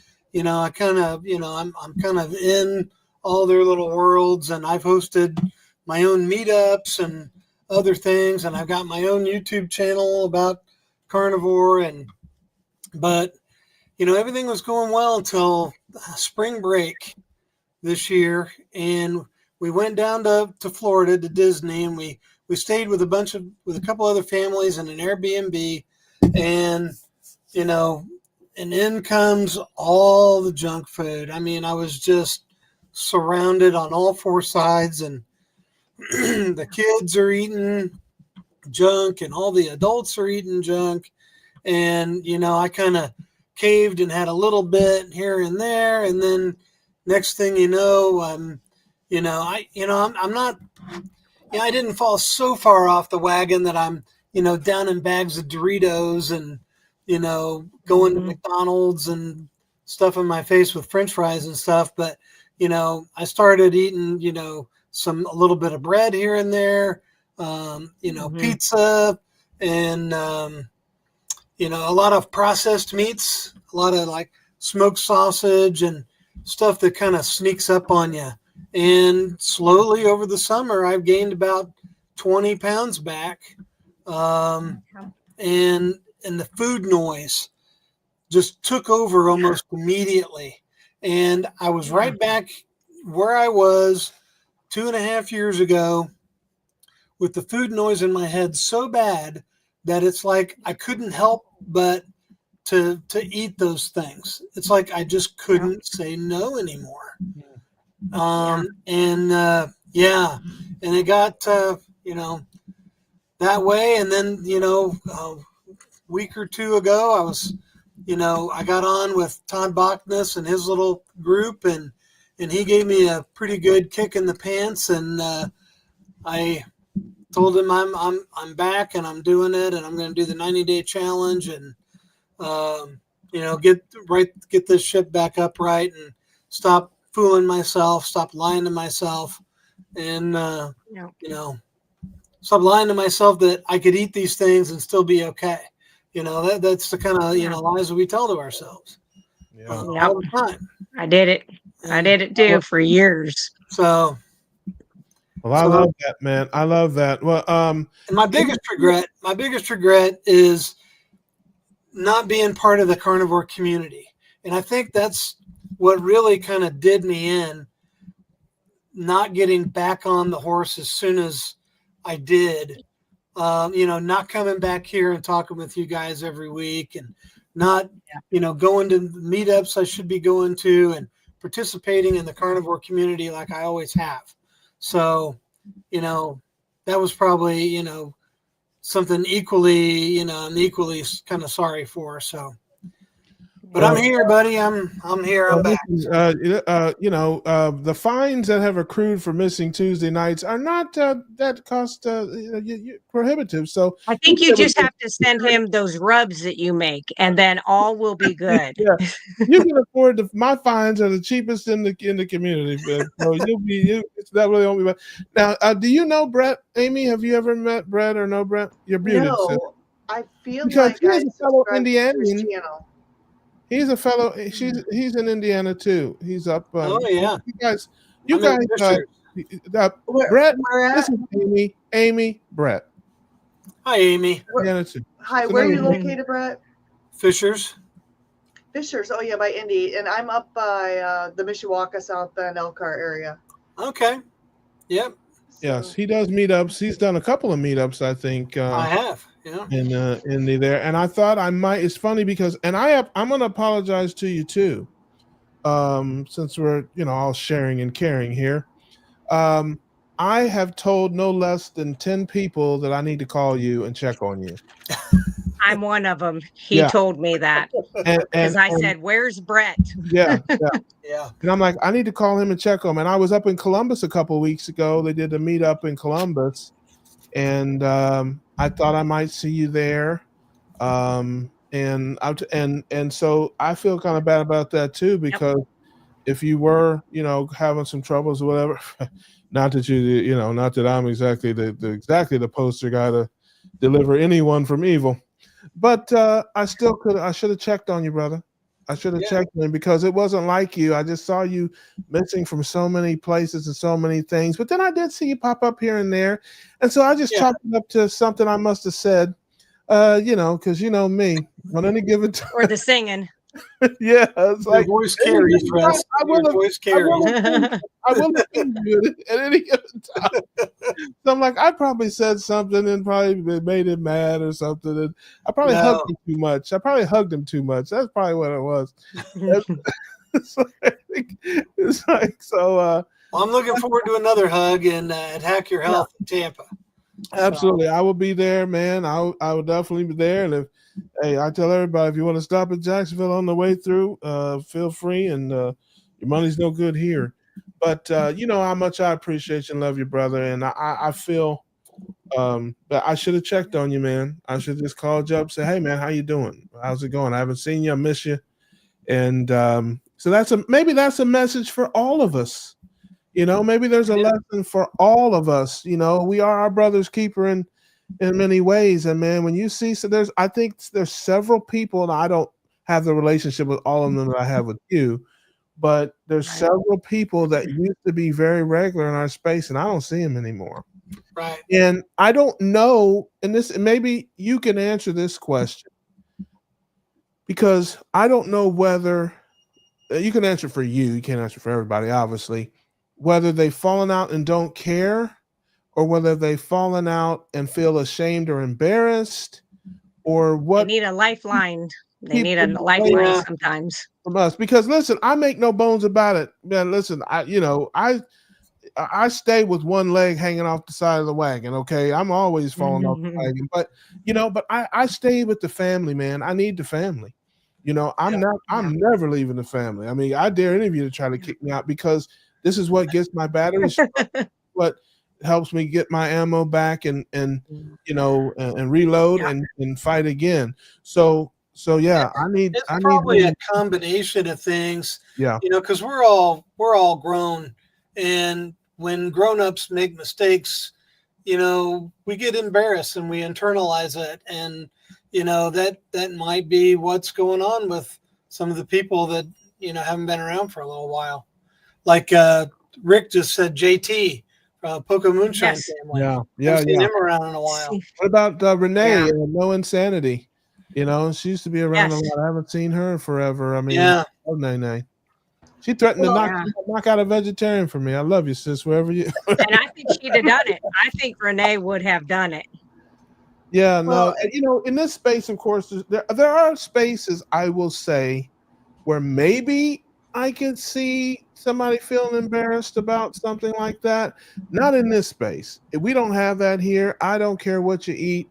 I kind of, I'm kind of in all their little worlds, and I've hosted my own meetups and other things. And I've got my own YouTube channel about carnivore, but everything was going well until spring break this year, and we went down to Florida to Disney, and we stayed with a couple other families in an Airbnb, and and in comes all the junk food. I mean, I was just surrounded on all four sides, and the kids are eating junk, and all the adults are eating junk, and I kind of caved and had a little bit here and there, and then next thing you know, I'm not, I didn't fall so far off the wagon that I'm, down in bags of Doritos and, going to Mhm. McDonald's and stuffing my face with French fries and stuff. But, I started eating, a little bit of bread here and there, Mhm. pizza and, a lot of processed meats, a lot of like smoked sausage and stuff that kind of sneaks up on you. And slowly over the summer, I've gained about 20 pounds back. Um, and the food noise just took over almost immediately. And I was Yeah. right back where I was 2.5 years ago, with the food noise in my head so bad that it's like I couldn't help but to eat those things. It's like I just couldn't say no anymore. Yeah. And yeah, and it got that way. And then a week or two ago, I was I got on with Todd Bachnes and his little group, and he gave me a pretty good kick in the pants, and I told him I'm back and I'm doing it, and I'm going to do the 90-day challenge, and get this ship back upright and stop fooling myself, stop lying to myself, and Yeah. stop lying to myself that I could eat these things and still be okay. That's the kind of Yeah. lies that we tell to ourselves. Yeah. all the time. I did it. I did it too for years. So, Well, I love that, man. I love that. Well, and my biggest regret is not being part of the carnivore community. And I think that's what really kind of did me in, not getting back on the horse as soon as I did. Not coming back here and talking with you guys every week, and not, going to the meetups I should be going to, and participating in the carnivore community like I always have. So, that was probably, something equally, I'm equally kind of sorry for. So, but I'm here, buddy. I'm here. I'm back. The fines that have accrued for missing Tuesday nights are not that cost prohibitive. So I think you just have to send him those rubs that you make, and then all will be good. Yeah, you can afford my fines are the cheapest in the community. So that really won't be bad. Now, do you know Brett? Amy, have you ever met Brett or know Brett? You're muted. No, I feel because like I he's a fellow subscribe to his Indianian. channel. He's a fellow. He's in Indiana too. He's up. Oh yeah, you guys. Brett, where this at? is Amy, Brett. Hi, Amy. Indiana too. Hi, So where are now you located, Brett? Fishers. Fishers. Oh yeah, by Indy, and I'm up by the Mishawaka, South Bend, Elkhart area. Okay. Yep. Yes, he does meetups. He's done a couple of meetups, I think. I have. Yeah. In Indy there, and I thought I might. It's funny because, and I'm going to apologize to you too, since we're all sharing and caring here. I have told no less than 10 people that I need to call you and check on you. I'm one of them. He told me that because I said, "Where's Brett?" Yeah. Yeah. And I'm like, I need to call him and check him. And I was up in Columbus a couple of weeks ago. They did a meetup in Columbus, and I thought I might see you there. And so I feel kind of bad about that too, because if you were, having some troubles or whatever, not that not that I'm exactly the poster guy to deliver anyone from evil, but I should have checked on you, brother. I should have checked in, because it wasn't like you. I just saw you missing from so many places and so many things. But then I did see you pop up here and there. And so I just chalked it up to something I must have said, because me on any given time. Or the singing. Yeah, it's Your like voice carries, Russ. Your voice carries. I will offend you at any given time. So I'm like, I probably said something and probably made him mad or something. And I probably hugged him too much. That's probably what it was. Well, I'm looking forward to another hug and at Hack Your Health in Tampa. Absolutely. I will be there, man. I will definitely be there. And I tell everybody, if you want to stop at Jacksonville on the way through, feel free. And your money's no good here. But you know how much I appreciate you and love you, brother. And I feel that I should have checked on you, man. I should have just called you up and say, hey, man, how you doing? How's it going? I haven't seen you. I miss you. And so maybe that's a message for all of us. Maybe there's a lesson for all of us. We are our brother's keeper in many ways. And man, when you see, I think there's several people, and I don't have the relationship with all of them that I have with you, but there's several people that used to be very regular in our space, and I don't see them anymore. Right. And I don't know, and maybe you can answer this question, because I don't know whether you can answer for you. You can't answer for everybody, obviously. Whether they've fallen out and don't care, or whether they've fallen out and feel ashamed or embarrassed, or what. They need a lifeline. They need a lifeline sometimes from us. Because listen, I make no bones about it, man. Listen, I stay with one leg hanging off the side of the wagon. Okay, I'm always falling off the wagon, but I stay with the family, man. I need the family. I'm never leaving the family. I mean, I dare any of you to try to kick me out, because this is what gets my batteries, what helps me get my ammo back and reload and fight again. So yeah, It's probably a combination of things. Yeah. Because we're all grown, and when grown-ups make mistakes, we get embarrassed and we internalize it, and that might be what's going on with some of the people that, haven't been around for a little while. Like Rick just said, JT, Poco Moonshine Yes. family. Yeah. Haven't seen him around in a while. See, What about Renee? Yeah. No Insanity. She used to be around a Yes. lot. I haven't seen her in forever. I mean, Yeah. oh, nay. She threatened to Well, knock out a vegetarian for me. I love you, sis. Wherever you. And I think she'd have done it. I think Renee would have done it. Yeah, Well, no. In this space, of course, there are spaces I will say where maybe I could see somebody feeling embarrassed about something like that. Not in this space. We don't have that here. I don't care what you eat.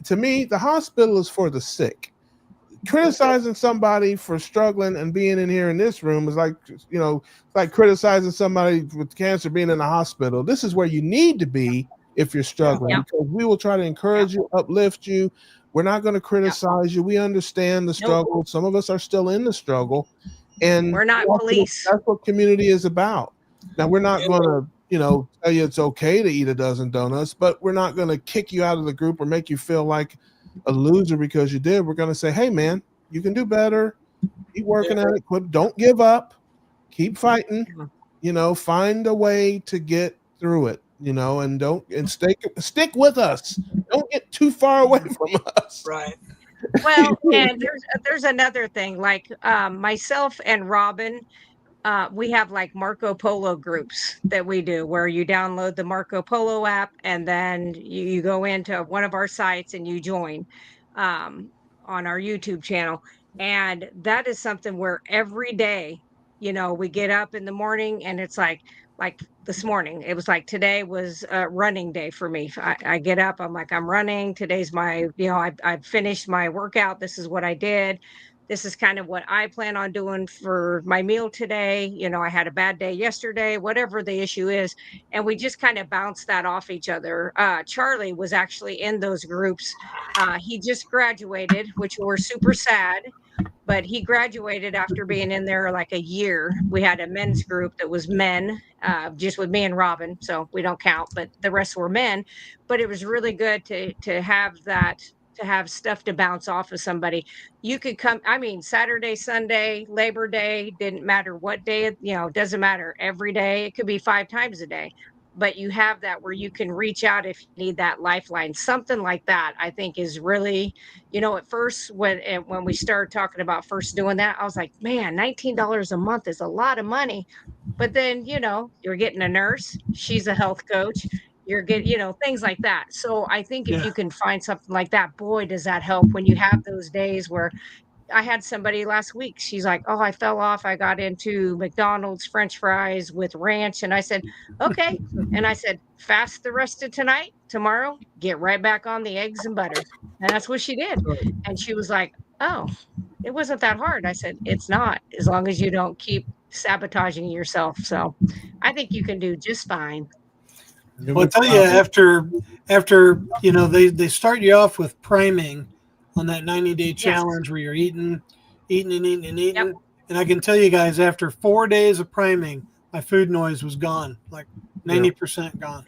To me, the hospital is for the sick. Criticizing somebody for struggling and being in here in this room is like criticizing somebody with cancer being in the hospital. This is where you need to be if you're struggling, Yeah. because we will try to encourage you, uplift you. We're not going to criticize you. We understand the struggle. Some of us are still in the struggle, and We're not police. That's what community is about. Now, we're not going to tell you it's okay to eat a dozen donuts, but we're not going to kick you out of the group or make you feel like a loser because you did. We're going to say, hey man, you can do better. Keep working at it. Don't give up. Keep fighting. Find a way to get through it. And stick with us. Don't get too far away from us. Right. Well, and there's another thing. Like myself and Robin, we have like Marco Polo groups that we do where you download the Marco Polo app and then you go into one of our sites and you join on our YouTube channel. And that is something where every day, we get up in the morning and it's like this morning, it was like today was a running day for me. I get up, I'm like, I'm running. Today's my, I've finished my workout. This is what I did. This is kind of what I plan on doing for my meal today. I had a bad day yesterday, whatever the issue is. And we just kind of bounce that off each other. Charlie was actually in those groups. He just graduated, which we're super sad, but he graduated after being in there like a year. We had a men's group that was men, just with me and Robin. So we don't count, but the rest were men. But it was really good to have that, to have stuff to bounce off of somebody. You could come, Saturday, Sunday, Labor Day, didn't matter what day, it doesn't matter every day. It could be 5 times a day, but you have that where you can reach out if you need that lifeline. Something like that, I think is really, at first when we started talking about first doing that, I was like, man, $19 a month is a lot of money. But then, you're getting a nurse, she's a health coach, you're getting, things like that. So I think if you can find something like that, boy, does that help when you have those days where I had somebody last week. She's like, oh, I fell off. I got into McDonald's French fries with ranch. And I said, okay. And I said, fast the rest of tonight. Tomorrow, get right back on the eggs and butter. And that's what she did. And she was like, oh, it wasn't that hard. I said, it's not, as long as you don't keep sabotaging yourself. So I think you can do just fine. Well, I'll tell you, after they start you off with priming on that 90-day challenge where you're eating. Yep. And I can tell you guys, after 4 days of priming, my food noise was gone, like 90% gone.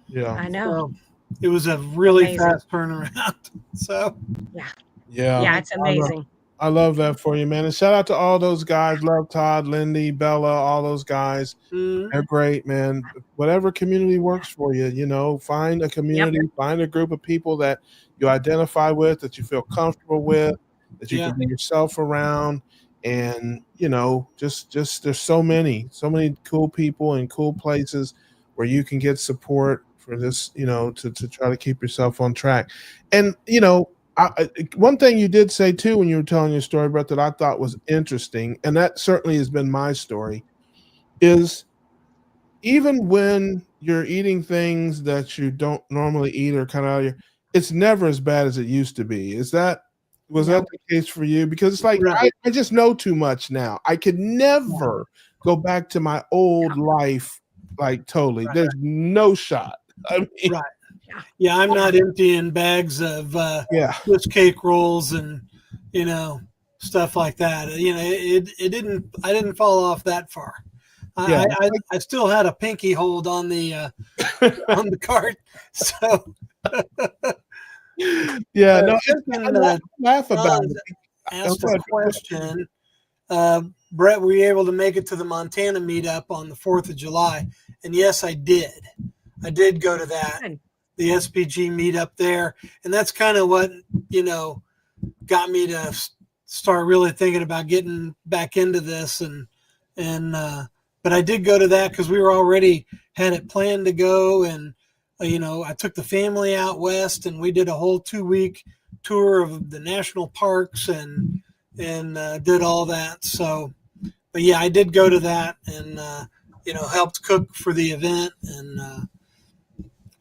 Yeah. I know. So it was a really fast turnaround. So yeah, it's amazing. I love that for you, man. And shout out to all those guys. Love Todd, Lindy, Bella, all those guys. They're great, man. Whatever community works for you, find a community, find a group of people that you identify with, that you feel comfortable with, that you can be yourself around. And, just there's so many cool people and cool places where you can get support for this, to try to keep yourself on track. And, one thing you did say too when you were telling your story, Brett, that I thought was interesting, and that certainly has been my story, is even when you're eating things that you don't normally eat or kind of it's never as bad as it used to be. Was that the case for you? Because it's like I just know too much now. I could never go back to my old life, like totally. There's no shot. I mean, Yeah, I'm not emptying bags of Swiss cake rolls and stuff like that. I didn't fall off that far. I still had a pinky hold on the on the cart. So I laugh about it. asked a question. Brett, were you able to make it to the Montana meetup on the 4th of July? And yes, I did. I did go to that, the SPG meetup there. And that's kind of what, got me to start really thinking about getting back into this. But I did go to that because we were already had it planned to go. And, I took the family out west and we did a whole 2-week tour of the national parks and did all that. So, but yeah, I did go to that and, helped cook for the event and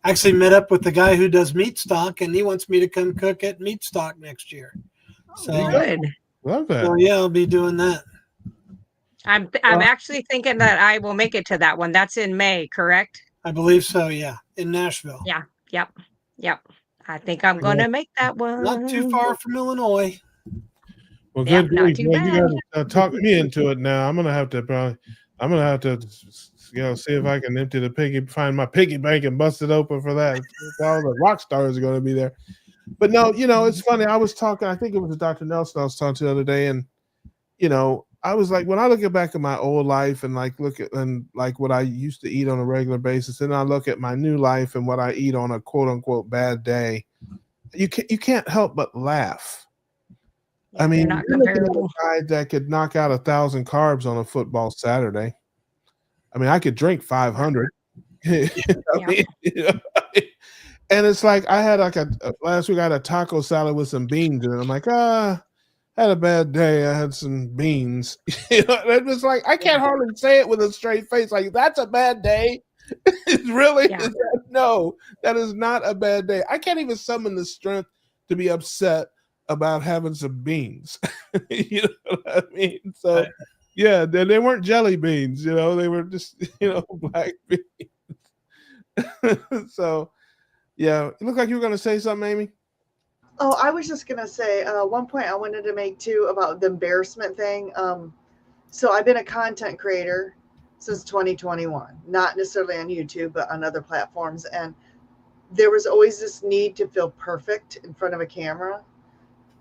actually met up with the guy who does meat stock and he wants me to come cook at meat stock next year. So Good. Love that. So yeah, I'll be doing that. I'm actually thinking that I will make it to that one. That's in May, correct? I believe so. Yeah. In Nashville. Yeah. Yep. I think I'm going to make that one. Not too far from Illinois. Well, Yep, good. not too You bad. got to talk me into it now. I'm gonna have to, see if I can find my piggy bank and bust it open for that. All the rock stars are going to be there. But no, it's funny. I was talking. I think it was Dr. Nelson I was talking to the other day, and I was like, when I look back at my old life and look at what I used to eat on a regular basis, and I look at my new life and what I eat on a quote unquote bad day, you can't help but laugh. I mean, not you're looking at a comparable. guy that could knock out 1,000 carbs on a football Saturday. I mean, I could drink 500. And it's like I had last week I had a taco salad with some beans in it. I'm like, had a bad day. I had some beans. It was like I can't hardly say it with a straight face. Like, that's a bad day. Really? Yeah. No, that is not a bad day. I can't even summon the strength to be upset about having some beans. You know what I mean? So yeah, they weren't jelly beans, they were just, black beans. So yeah, it looked like you were going to say something, Amy. Oh, I was just going to say, one point I wanted to make too about the embarrassment thing. So I've been a content creator since 2021, not necessarily on YouTube, but on other platforms. And there was always this need to feel perfect in front of a camera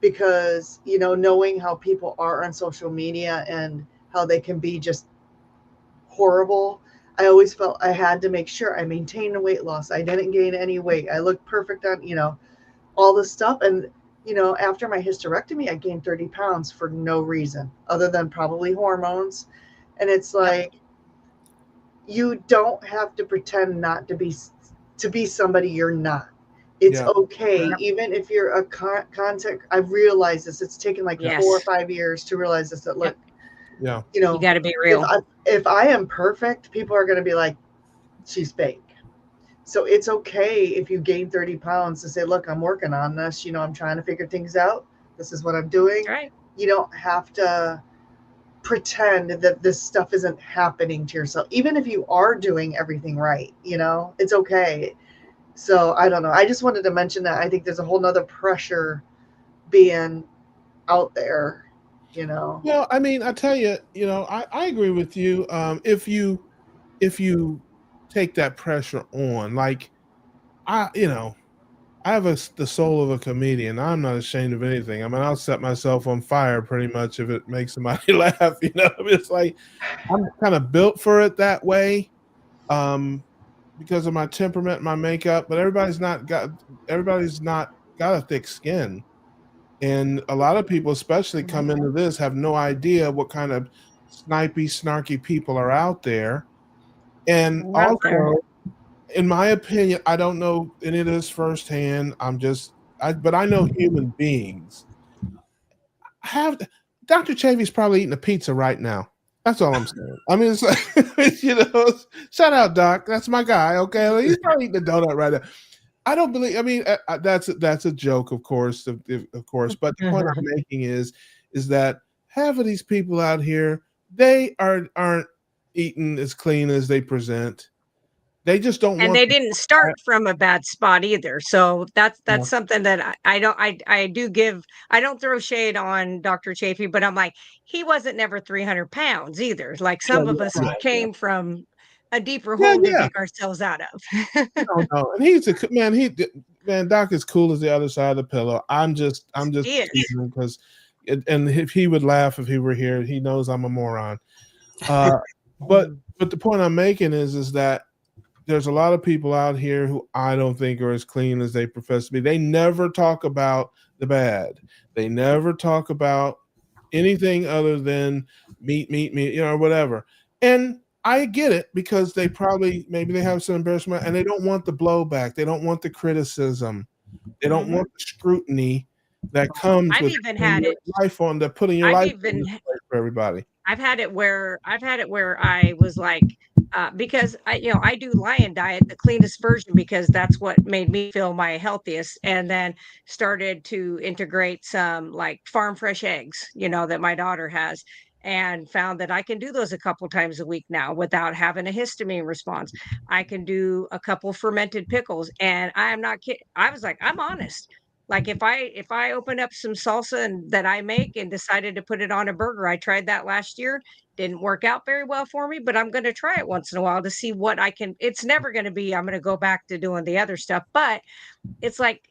because, knowing how people are on social media and how they can be just horrible, I always felt I had to make sure I maintained a weight loss. I didn't gain any weight. I looked perfect on, all this stuff. And, after my hysterectomy, I gained 30 pounds for no reason other than probably hormones. And it's like, you don't have to pretend not to be somebody you're not. It's okay. Even if you're a content, I realize this. It's taken 4 or 5 years to realize this. That look, you got to be real. If I am perfect, people are going to be like, she's fake. So it's okay if you gain 30 pounds to say, look, I'm working on this. I'm trying to figure things out. This is what I'm doing. Right. You don't have to pretend that this stuff isn't happening to yourself. Even if you are doing everything right, it's okay. So I don't know. I just wanted to mention that. I think there's a whole nother pressure being out there, Well, I mean, I tell you, I agree with you. If you take that pressure on, I have the soul of a comedian. I'm not ashamed of anything. I mean, I'll set myself on fire pretty much if it makes somebody laugh. It's like I'm kind of built for it that way. Because of my temperament, my makeup, but everybody's not got a thick skin. And a lot of people, especially come into this, have no idea what kind of snarky people are out there. And also, in my opinion, I don't know any of this firsthand. But I know human beings. Dr. Chavy's probably eating a pizza right now. That's all I'm saying. I mean, it's like, shout out, Doc. That's my guy. Okay. He's probably eating a donut right now. I don't believe, I mean, that's a joke, of course, But the point I'm making is that half of these people out here, they aren't eating as clean as they present. They just don't and want. they didn't start from a bad spot either. So that's something that I don't throw shade on Dr. Chafee, but I'm like, he wasn't never 300 pounds either. Like some of us came from a deeper hole to dig ourselves out of. No. And he's man, Doc is cool as the other side of the pillow. I'm just teasing because and if he would laugh if he were here, he knows I'm a moron. But the point I'm making is that there's a lot of people out here who I don't think are as clean as they profess to be. They never talk about the bad. They never talk about anything other than meat, whatever. And I get it, because they maybe they have some embarrassment and they don't want the blowback. They don't want the criticism. They don't want the scrutiny that comes I've with even putting had your it. life on putting your I've life on even display for everybody. I've had it where I was like, because I do Lion Diet, the cleanest version, because that's what made me feel my healthiest, and then started to integrate some like farm fresh eggs, that my daughter has, and found that I can do those a couple times a week now without having a histamine response. I can do a couple fermented pickles, and I am not kidding. I was like, I'm honest. Like if I open up some salsa that I make and decided to put it on a burger, I tried that last year. Didn't work out very well for me, but I'm going to try it once in a while to see what I can. It's never going to be, I'm going to go back to doing the other stuff, but it's like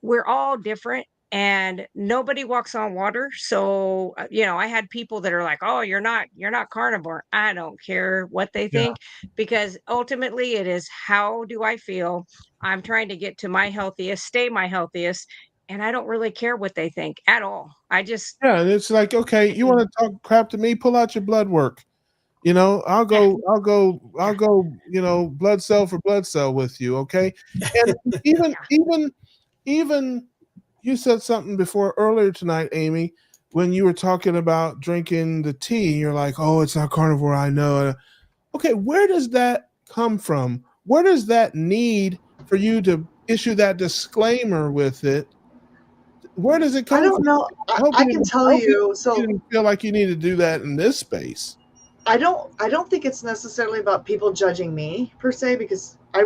we're all different and nobody walks on water. So, I had people that are like, "Oh, you're not carnivore." I don't care what they Yeah. think, because ultimately it is, how do I feel? I'm trying to get to my healthiest, stay my healthiest, and I don't really care what they think at all. I just Yeah, and it's like, okay, you want to talk crap to me? Pull out your blood work. I'll yeah, go, blood cell for blood cell with you, okay? And even yeah, even even you said something before earlier tonight, Amy, when you were talking about drinking the tea. You're like, "Oh, it's not carnivore, I know." Okay, where does that come from? Where does that need for you to issue that disclaimer with it? Where does it I come don't from? know. I hope I can tell you. you So didn't feel like you need to do that in this space. I don't think it's necessarily about people judging me per se, because I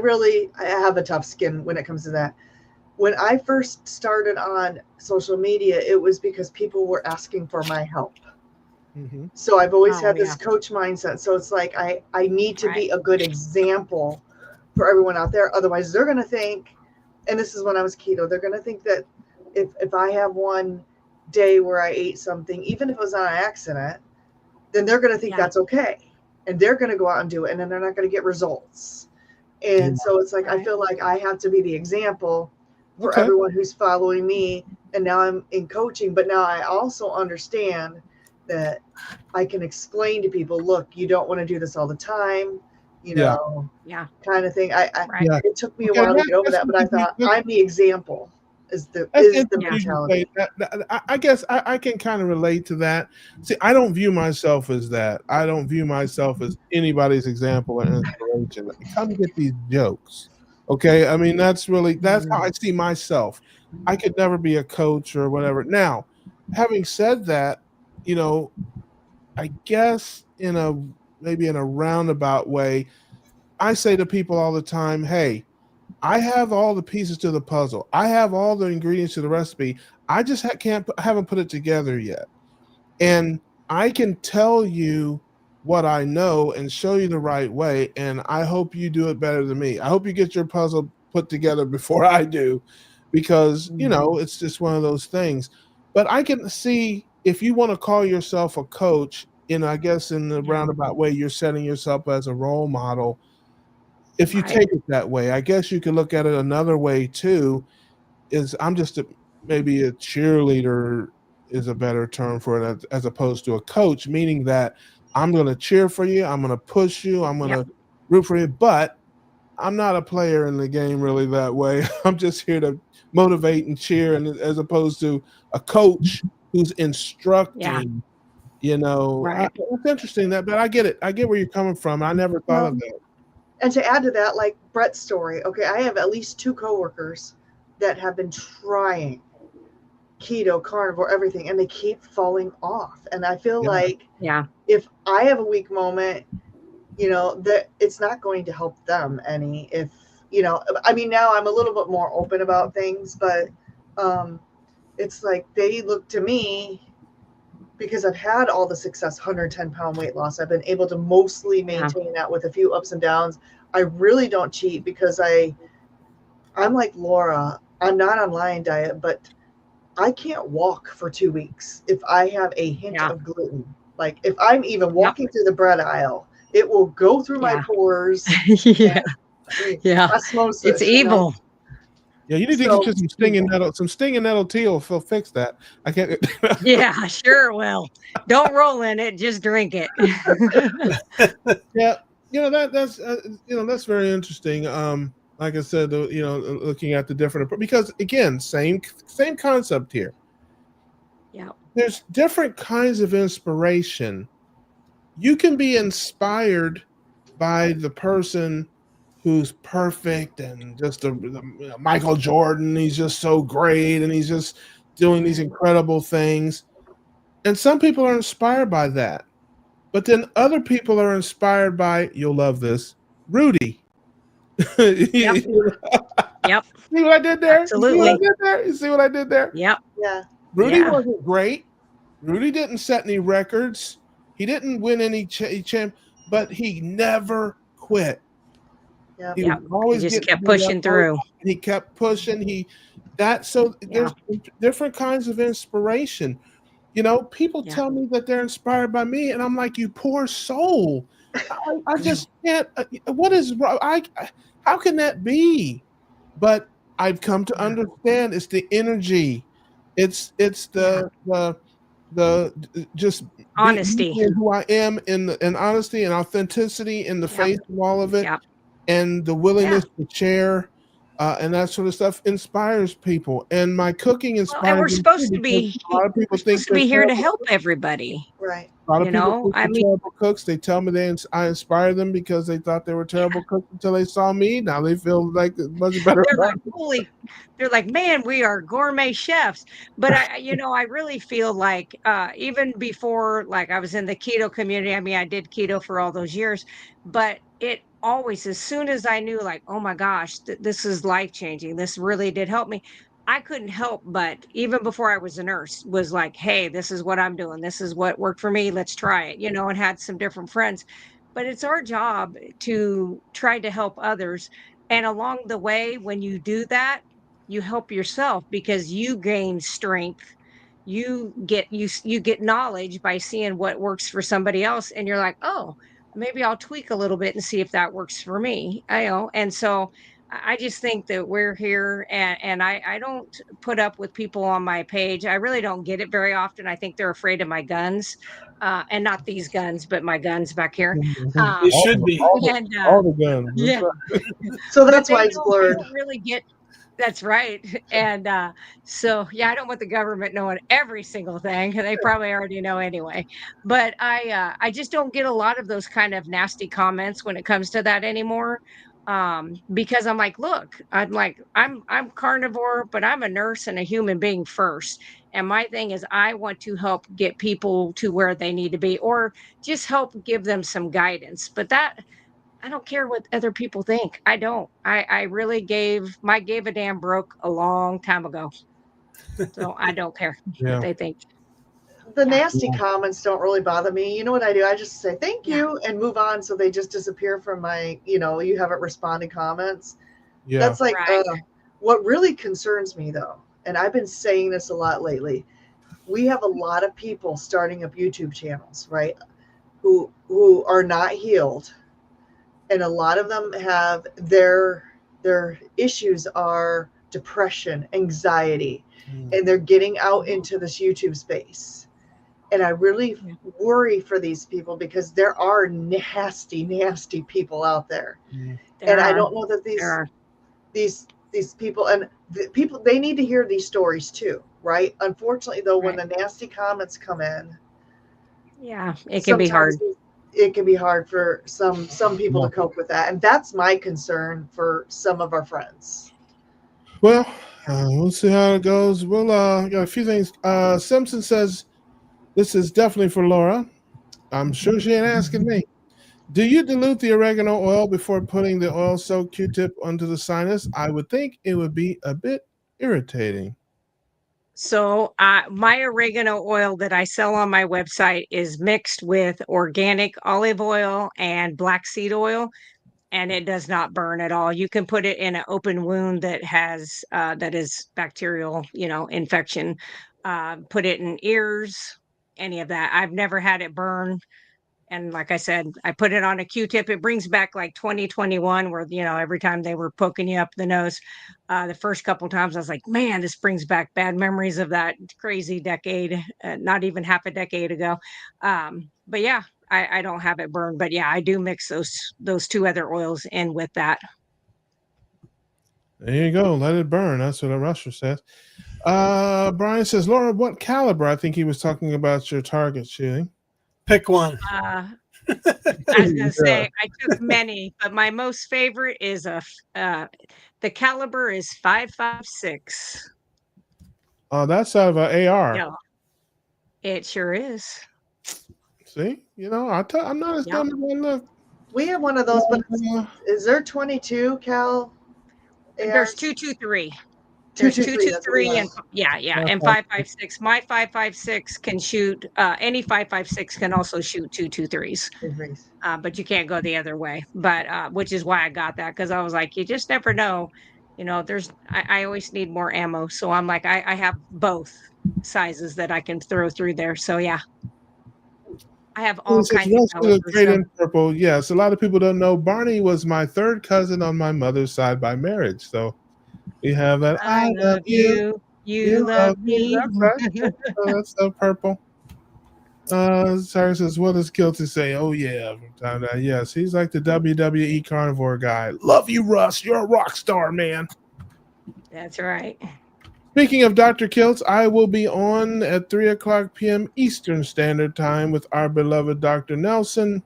have a tough skin when it comes to that. When I first started on social media, it was because people were asking for my help. Mm-hmm. So I've always oh had yeah, this coach mindset. So it's like I need to right, be a good example for everyone out there. Otherwise, they're going to think, and this is when I was keto, they're going to think that if I have one day where I ate something, even if it was on accident, then they're going to think yeah, that's okay. And they're going to go out and do it. And then they're not going to get results. And so it's like, I right, feel like I have to be the example for Okay. everyone who's following me. And now I'm in coaching, but now I also understand that I can explain to people, look, you don't want to do this all the time, Yeah. yeah, kind of thing. right, Yeah. It took me a Okay. while to get over That's that, but I interesting. thought I'm the example is That's the interesting you say mentality. that. I guess I can kind of relate to that. See, I don't view myself as that. I don't view myself as anybody's example or inspiration. Come get these jokes. Okay. I mean, that's how I see myself. I could never be a coach or whatever. Now, having said that, you know, I guess maybe in a roundabout way, I say to people all the time, hey, I have all the pieces to the puzzle. I have all the ingredients to the recipe. I just haven't put it together yet. And I can tell you what I know and show you the right way. And I hope you do it better than me. I hope you get your puzzle put together before I do, because, it's just one of those things. But I can see, if you want to call yourself a coach, I guess in the yeah, roundabout way, you're setting yourself as a role model. If you right, take it that way, I guess you could look at it another way too. Is I'm just maybe a cheerleader is a better term for it, as opposed to a coach, meaning that I'm going to cheer for you, I'm going to push you, I'm going yep, to root for you, but I'm not a player in the game really that way. I'm just here to motivate and cheer, and as opposed to a coach who's yeah, instructing. right, It's interesting but I get it. I get where you're coming from. I never thought of Well, that. and to add to that, like Brett's story, okay, I have at least 2 coworkers that have been trying keto, carnivore, everything, and they keep falling off. And I feel Yeah. like yeah, if I have a weak moment, that it's not going to help them any. If I mean, now I'm a little bit more open about things, but it's like they look to me, because I've had all the success, 110-pound weight loss. I've been able to mostly yeah, maintain that with a few ups and downs. I really don't cheat because I'm like Laura. I'm not on Lion Diet, but I can't walk for 2 weeks if I have a hint Yeah. of gluten. Like if I'm even Yep. walking through the bread aisle, it will go through my Yeah. pores. Yeah. I mean, Yeah. osmosis. It's evil. Yeah, you need to So get you some stinging nettle tea will fix that. I can't. Yeah, sure will. Don't roll in it, just drink it. Yeah, that's that's very interesting. Like I said, looking at the different because again, same concept here. Yeah. There's different kinds of inspiration. You can be inspired by the person who's perfect and just Michael Jordan. He's just so great and he's just doing these incredible things. And some people are inspired by that. But then other people are inspired by, you'll love this, Rudy. Yep. Yep. See what I did there? You see what I Absolutely. did there? You see what I did there? Yep. yeah, Rudy Yeah. wasn't great. Rudy didn't set any records. He didn't win any champ, but he never quit. yeah. He Yep. was He always just getting kept beat up. pushing through. And he kept pushing. Yeah. There's different kinds of inspiration. People Yeah. tell me that they're inspired by me, and I'm like, you poor soul. I just can't. What is wrong? How can that be? But I've come to understand it's the energy. It's Yeah. the just Honesty. being who I am in honesty and authenticity in the Yep. face of all of it, Yep. and the Yeah. willingness to share and that sort of stuff inspires people. And my cooking Well, and inspires we're them too supposed to because be a lot of people we're think supposed to they're be here to terrible. help everybody. Right. A lot of people think I they're mean, terrible cooks. They tell me I inspire them because they thought they were terrible cooks until they saw me. Now they feel like it's much better. they're like, man, we are gourmet chefs. But I really feel like even before, like I was in the keto community. I mean, I did keto for all those years, but it always, as soon as I knew, like, oh my gosh, this is life changing. This really did help me. I couldn't help but, even before I was a nurse, was like, hey, this is what I'm doing. This is what worked for me. Let's try it, and had some different friends. But it's our job to try to help others. And along the way, when you do that, you help yourself because you gain strength. You get knowledge by seeing what works for somebody else, and you're like, oh, maybe I'll tweak a little bit and see if that works for me. And so I just think that we're here, and I don't put up with people on my page. I really don't get it very often. I think they're afraid of my guns, and not these guns, but my guns back here. It all, should the, be. all, the, And all the guns. yeah, So but that's they why it's they blurred. don't really get. That's right. And so yeah, I don't want the government knowing every single thing. They probably already know anyway. But I just don't get a lot of those kind of nasty comments when it comes to that anymore. Because I'm like, look, I'm carnivore, but I'm a nurse and a human being first. And my thing is, I want to help get people to where they need to be, or just help give them some guidance. But that, I don't care what other people think. I don't. I really gave a damn broke a long time ago. So I don't care what Yeah. they think. The Yeah. nasty comments don't really bother me. You know what I do? I just say thank Yeah. you and move on, so they just disappear from my, you haven't responded comments. Yeah. That's like Right. what really concerns me though, and I've been saying this a lot lately. We have a lot of people starting up YouTube channels, right? Who are not healed, and a lot of them have their issues are depression, anxiety, and they're getting out into this YouTube space. And I really Yeah. worry for these people because there are nasty, nasty people out there. Mm. And I don't know that There are. these people, and the people, they need to hear these stories too, right? Unfortunately though, when Right. the nasty comments come in, Yeah, it can be hard. sometimes it can be hard for some people Yeah. to cope with that, and that's my concern for some of our friends. Well, we'll see how it goes. We'll got a few things. Simpson says this is definitely for Laura. I'm sure she ain't asking me. Do you dilute the oregano oil before putting the oil-soaked Q-tip onto the sinus? I would think it would be a bit irritating. So my oregano oil that I sell on my website is mixed with organic olive oil and black seed oil. and it does not burn at all. You can put it in an open wound that has that is bacterial, infection. Put it in ears, any of that. I've never had it burn. And like I said, I put it on a Q-tip. It brings back like 2021, where every time they were poking you up the nose, the first couple times I was like, man, this brings back bad memories of that crazy decade, not even half a decade ago. But yeah, I don't have it burned, but yeah, I do mix those two other oils in with that. There you go. Let it burn. That's what a rusher says. Brian says, Laura, what caliber? I think he was talking about your target shooting. Pick one. I was gonna say I took many, but my most favorite is the caliber is 5.56. Oh, that's out of an AR. Yeah, it sure is. See, I'm not as dumb as I look. We have one of those, but is there 22 cal? There's ARs? 223. There's There's 223, 223 and and 5.56. My 5.56 can shoot any 5.56 can also shoot 223s. But you can't go the other way. But which is why I got that, because I was like, you just never know. I always need more ammo. So I'm like, I have both sizes that I can throw through there. So yeah. I have all kinds of calibers. Great in purple. Yes, a lot of people don't know Barney was my third cousin on my mother's side by marriage. So we have that. I love you. You love me. That's so purple. Sarah says, what does Kilty say? Oh, yeah. From time to time. Yes, he's like the WWE carnivore guy. Love you, Russ. You're a rock star, man. That's right. Speaking of Dr. Kiltz, I will be on at 3:00 p.m. Eastern Standard Time with our beloved Dr. Nelson.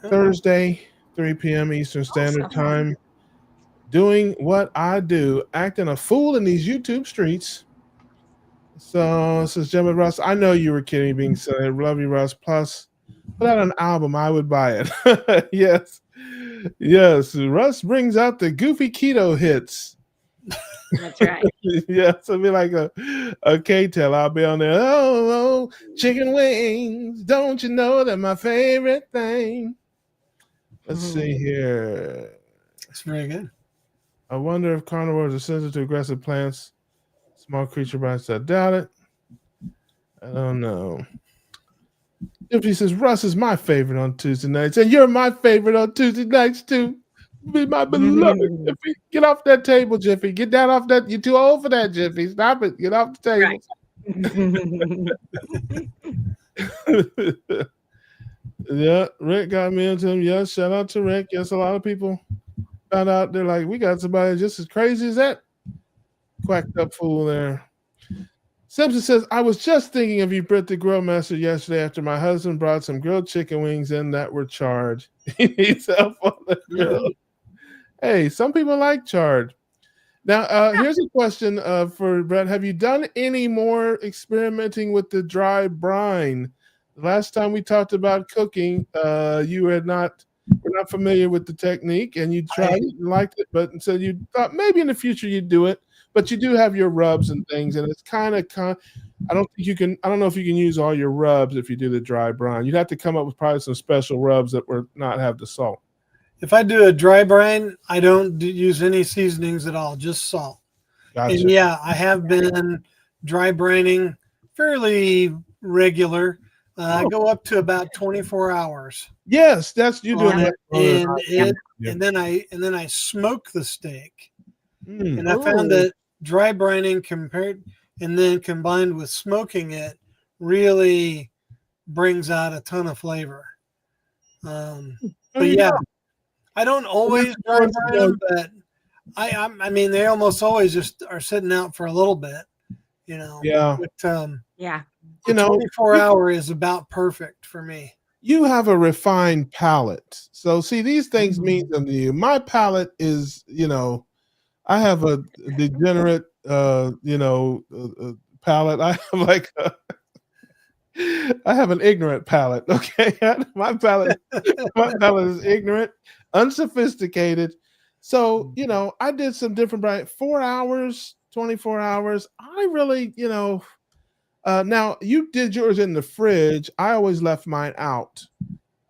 Thursday, 3 p.m. Eastern Standard Time. Doing what I do, acting a fool in these YouTube streets. So, says Gemma Russ, I know you were kidding, being silly. Love you, Russ. Plus, put out an album, I would buy it. Yes. Russ brings out the goofy keto hits. That's right. Yeah, so it'll be like a K-Tel. I'll be on there. Oh, chicken wings. Don't you know they're my favorite thing? Let's see here. That's very good. I wonder if carnivores are sensitive to aggressive plants. Small creature bites. I doubt it. I don't know. Gypsy says, Russ is my favorite on Tuesday nights, and you're my favorite on Tuesday nights too. Be my beloved Jiffy. Get off that table, Jiffy. Get down off that. You're too old for that, Jiffy. Stop it. Get off the table. Right. Yeah, Rick got me into him. Yes, shout out to Rick. Yes, a lot of people found out. They're like, we got somebody just as crazy as that quacked up fool there. Simpson says, I was just thinking of you, Britt, the grill master, yesterday after my husband brought some grilled chicken wings in that were charred. He needs help on the grill. Hey, some people like charred. Now, here's a question for Brett. Have you done any more experimenting with the dry brine? The last time we talked about cooking, you were not familiar with the technique, and you tried it and liked it, but so you thought maybe in the future you'd do it. But you do have your rubs and things, and it's kind of I don't know if you can use all your rubs if you do the dry brine. You'd have to come up with probably some special rubs that would not have the salt. If I do a dry brine, I don't use any seasonings at all, just salt. Gotcha. And yeah, I have been dry brining fairly regular. I go up to about 24 hours. Yes, that's you doing it. And then I smoke the steak. And I found that dry brining combined with smoking it really brings out a ton of flavor. But yeah, I don't always dry brine them, but I mean, they almost always just are sitting out for a little bit, Yeah. But, yeah. 24 hour is about perfect for me. You have a refined palate. So see, these things mean something to you. My palate is, I have a degenerate, palate. I have I have an ignorant palate. Okay, my palate is ignorant, unsophisticated. So I did some different 4 hours, 24 hours. I really, now you did yours in the fridge. I always left mine out.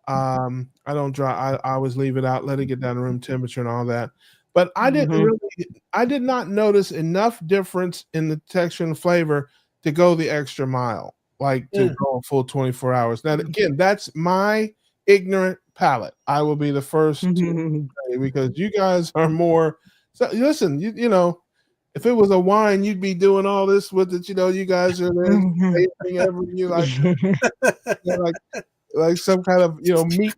I don't dry. I always leave it out, let it get down to room temperature and all that. But I did not notice enough difference in the texture and flavor to go the extra mile, like to go a full 24 hours. Now, again, that's my ignorant palate. I will be the first to say, because you guys are more. So listen, you know, if it was a wine, you'd be doing all this with it. You know, you guys are there tasting you like some kind of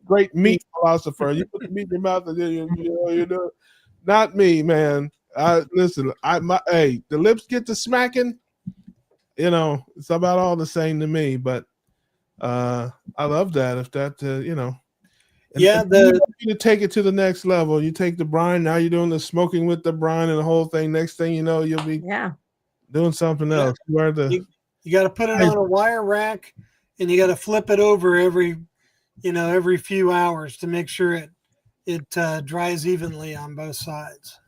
great meat philosopher. You put the meat in your mouth and then you know. Not me, man. Listen. The lips get to smacking. You know, it's about all the same to me. But I love that. If that you take it to the next level. You take the brine. Now you're doing the smoking with the brine and the whole thing. Next thing you know, you'll be doing something else. You got to put it on a wire rack, and you got to flip it over every few hours to make sure it dries evenly on both sides.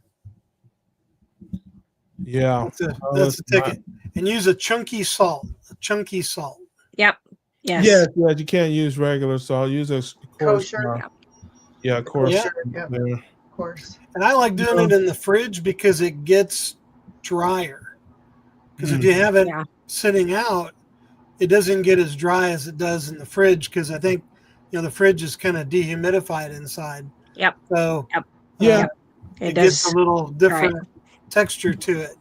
Yeah, that's the ticket. And use a chunky salt. Yep. Yes. Yes. You can't use regular salt. Use a coarse. Kosher. Coarse. Yeah. Of course. And I like doing it in the fridge because it gets drier. Because if you have it sitting out, it doesn't get as dry as it does in the fridge, because I think the fridge is kind of dehumidified inside. Yep. So it gets a little different texture to it.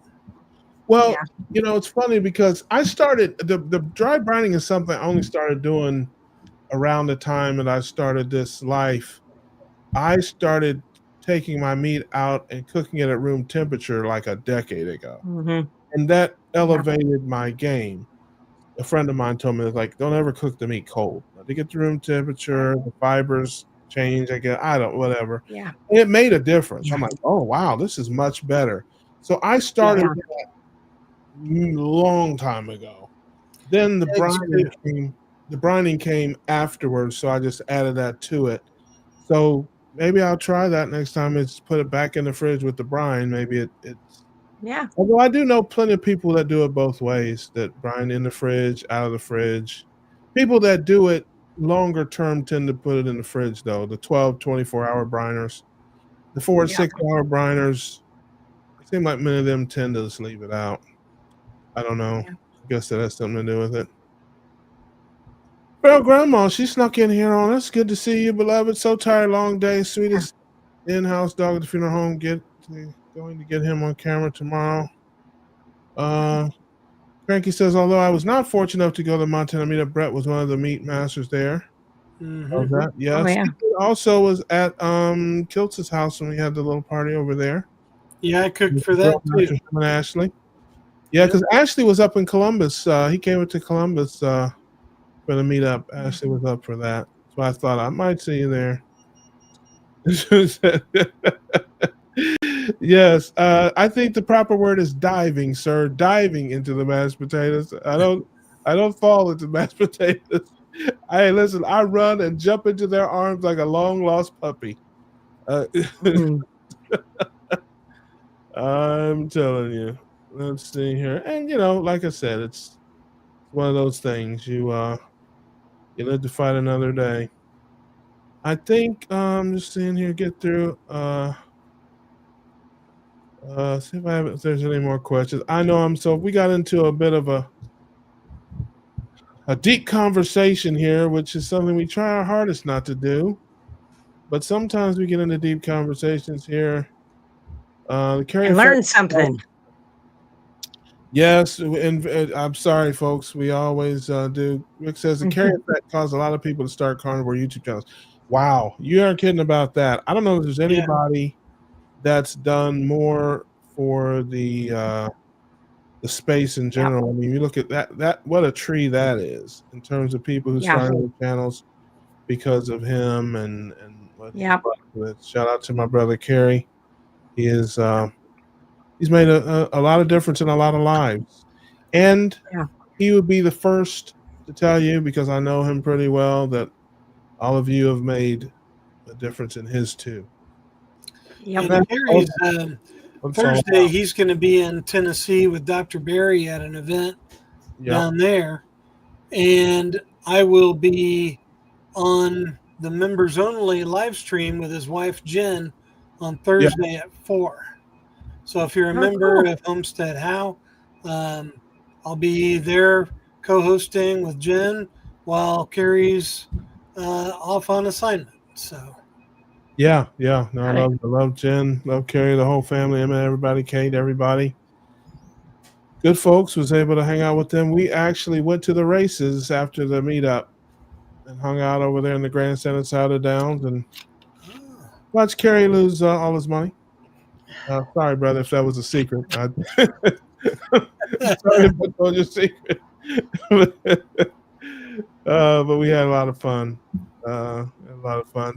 Well, it's funny because I started the dry brining is something I only started doing around the time that I started this life. I started taking my meat out and cooking it at room temperature like a decade ago, and that elevated my game. A friend of mine told me, like, don't ever cook the meat cold. To get to room temperature, the fibers change. Whatever. Yeah. And it made a difference. I'm like, oh wow, this is much better. So I started that a long time ago. Then the brining came afterwards, so I just added that to it. So maybe I'll try that next time. It's put it back in the fridge with the brine. Maybe it's. Yeah. Although I do know plenty of people that do it both ways, that brine in the fridge, out of the fridge. People that do it longer term tend to put it in the fridge, though. The 12, 24-hour briners. The 4 and 6-hour briners, it seems like many of them tend to just leave it out. I don't know. I guess that has something to do with it. Well, Grandma, she snuck in here on us. Good to see you, beloved. So tired, long day. Sweetest in-house dog at the funeral home. Going to get him on camera tomorrow. Cranky says, although I was not fortunate enough to go to Montana meetup, Brett was one of the meat masters there. That? Yes. Oh, yeah. He also was at Kiltz's house when we had the little party over there. Yeah, I cooked for that too. And Ashley. Yeah, because Ashley was up in Columbus. He came up to Columbus for the meetup. Ashley was up for that. So I thought I might see you there. Yes, I think the proper word is diving, sir. Diving into the mashed potatoes. I don't fall into mashed potatoes. Hey, listen, I run and jump into their arms like a long lost puppy. I'm telling you. Let's see here, and like I said, it's one of those things. You live to fight another day. I think I'm just seeing here, get through. See if there's any more questions. I know we got into a bit of a deep conversation here, which is something we try our hardest not to do. But sometimes we get into deep conversations here. And learn something. Yes, and I'm sorry, folks. We always do. Rick says the carrier effect caused a lot of people to start carnivore YouTube channels. Wow, you aren't kidding about that. I don't know if there's anybody that's done more for the space in general. I mean, you look at that what a tree that is in terms of people who started the channels because of him and what shout out to my brother Kerry. He is he's made a lot of difference in a lot of lives, and he would be the first to tell you, because I know him pretty well, that all of you have made a difference in his too. And Barry's, Thursday, he's going to be in Tennessee with Dr. Barry at an event down there. And I will be on the members only live stream with his wife Jen on Thursday at 4. So if you're a member of Homestead How, I'll be there co-hosting with Jen while Carrie's off on assignment. So yeah. No, I love Jen, love Carrie, the whole family. I mean, everybody, Kate, everybody. Good folks. Was able to hang out with them. We actually went to the races after the meetup and hung out over there in the grandstand inside of Downs and watched Kerry lose all his money. Sorry, brother, if that was a secret. Sorry if I told you a secret. But we had a lot of fun.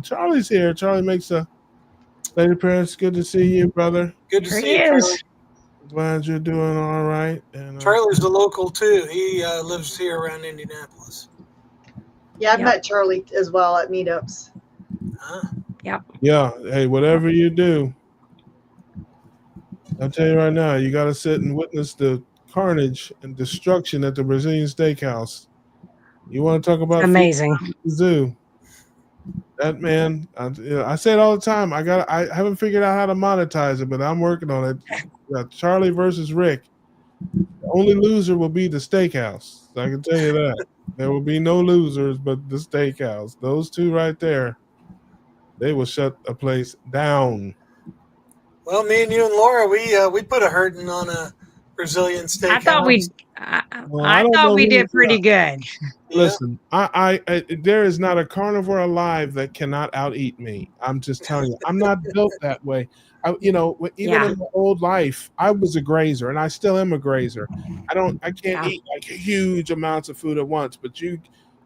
Charlie's here. Charlie makes a late appearance. Good to see you, brother. good to see you, Charlie. Glad you're doing all right. And Charlie's the local too. He lives here around Indianapolis. Yeah, I've met Charlie as well at meetups. Yeah. Hey, whatever you do, I'll tell you right now, you got to sit and witness the carnage and destruction at the Brazilian Steakhouse. You want to talk about amazing zoo? That man, I say it all the time. I haven't figured out how to monetize it, but I'm working on it. Charlie versus Rick. The only loser will be the steakhouse. I can tell you that. There will be no losers but the steakhouse. Those two right there, they will shut a place down. Well, me and you and Laura, we put a hurting on a Brazilian steakhouse. I thought we did pretty good. Listen, I there is not a carnivore alive that cannot out-eat me. I'm just telling you, I'm not built that way. Even in my old life, I was a grazer, and I still am a grazer. I can't eat like huge amounts of food at once. But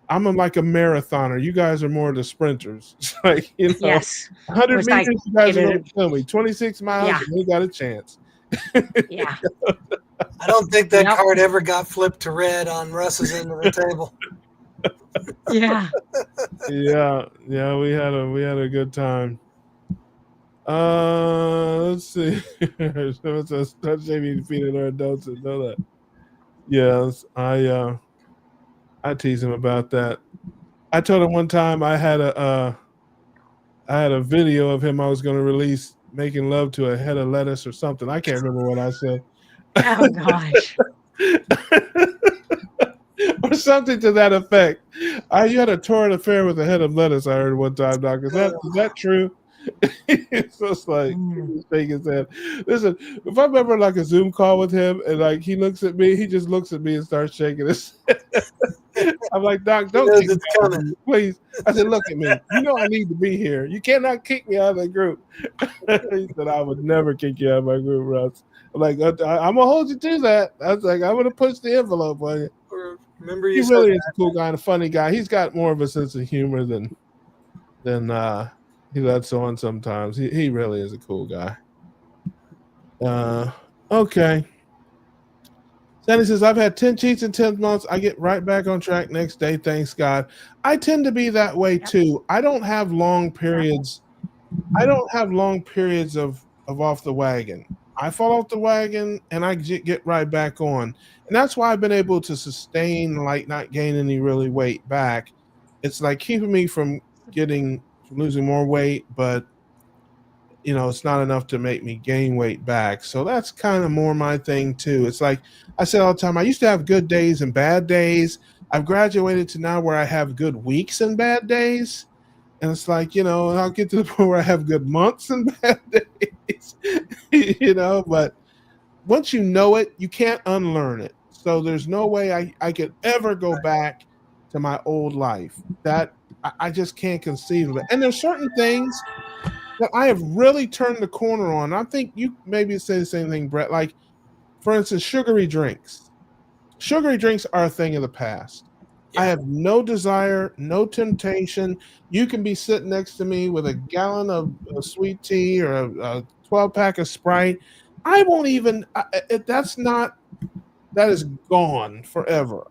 I'm like a marathoner. You guys are more the sprinters. It's like, 100 meters, you guys are going to kill me. 26 miles, and we got a chance. Yeah. I don't think that card ever got flipped to red on Russ's end of the table. Yeah. Yeah. We had a good time. Let's see. Start shaving feet in our adults and know that. Yes, I tease him about that. I told him one time I had a video of him I was going to release making love to a head of lettuce or something. I can't remember what I said. Oh gosh. Or something to that effect. You had a torrid affair with a head of lettuce, I heard one time, Doc. Is that true? So it's like shake his head. Listen, if I'm ever like a Zoom call with him and like he looks at me, he just looks at me and starts shaking his head. I'm like, Doc, don't kick me out of me, please. I said, look at me. You know I need to be here. You cannot kick me out of the group. He said, I would never kick you out of my group, Russ. I'm like, I'm gonna hold you to that. I was like, I'm gonna push the envelope on you. Remember, he really is a cool guy and a funny guy. He's got more of a sense of humor than he lets on sometimes. He really is a cool guy. Okay. Sandy says, I've had 10 cheats in 10 months. I get right back on track next day. Thanks God. I tend to be that way too. I don't have long periods. Of off the wagon. I fall off the wagon and I get right back on. And that's why I've been able to sustain, like, not gain any really weight back. It's like keeping me from losing more weight, but it's not enough to make me gain weight back. So that's kind of more my thing too. It's like I said all the time, I used to have good days and bad days. I've graduated to now where I have good weeks and bad days. And it's like, I'll get to the point where I have good months and bad days, but once you know it, you can't unlearn it. So there's no way I could ever go back to my old life. That I just can't conceive of it. And there's certain things that I have really turned the corner on. I think you maybe say the same thing, Brett. Like, for instance, sugary drinks. Sugary drinks are a thing of the past. Yeah. I have no desire, no temptation. You can be sitting next to me with a gallon of sweet tea or a 12-pack of Sprite. I won't even that is gone forever.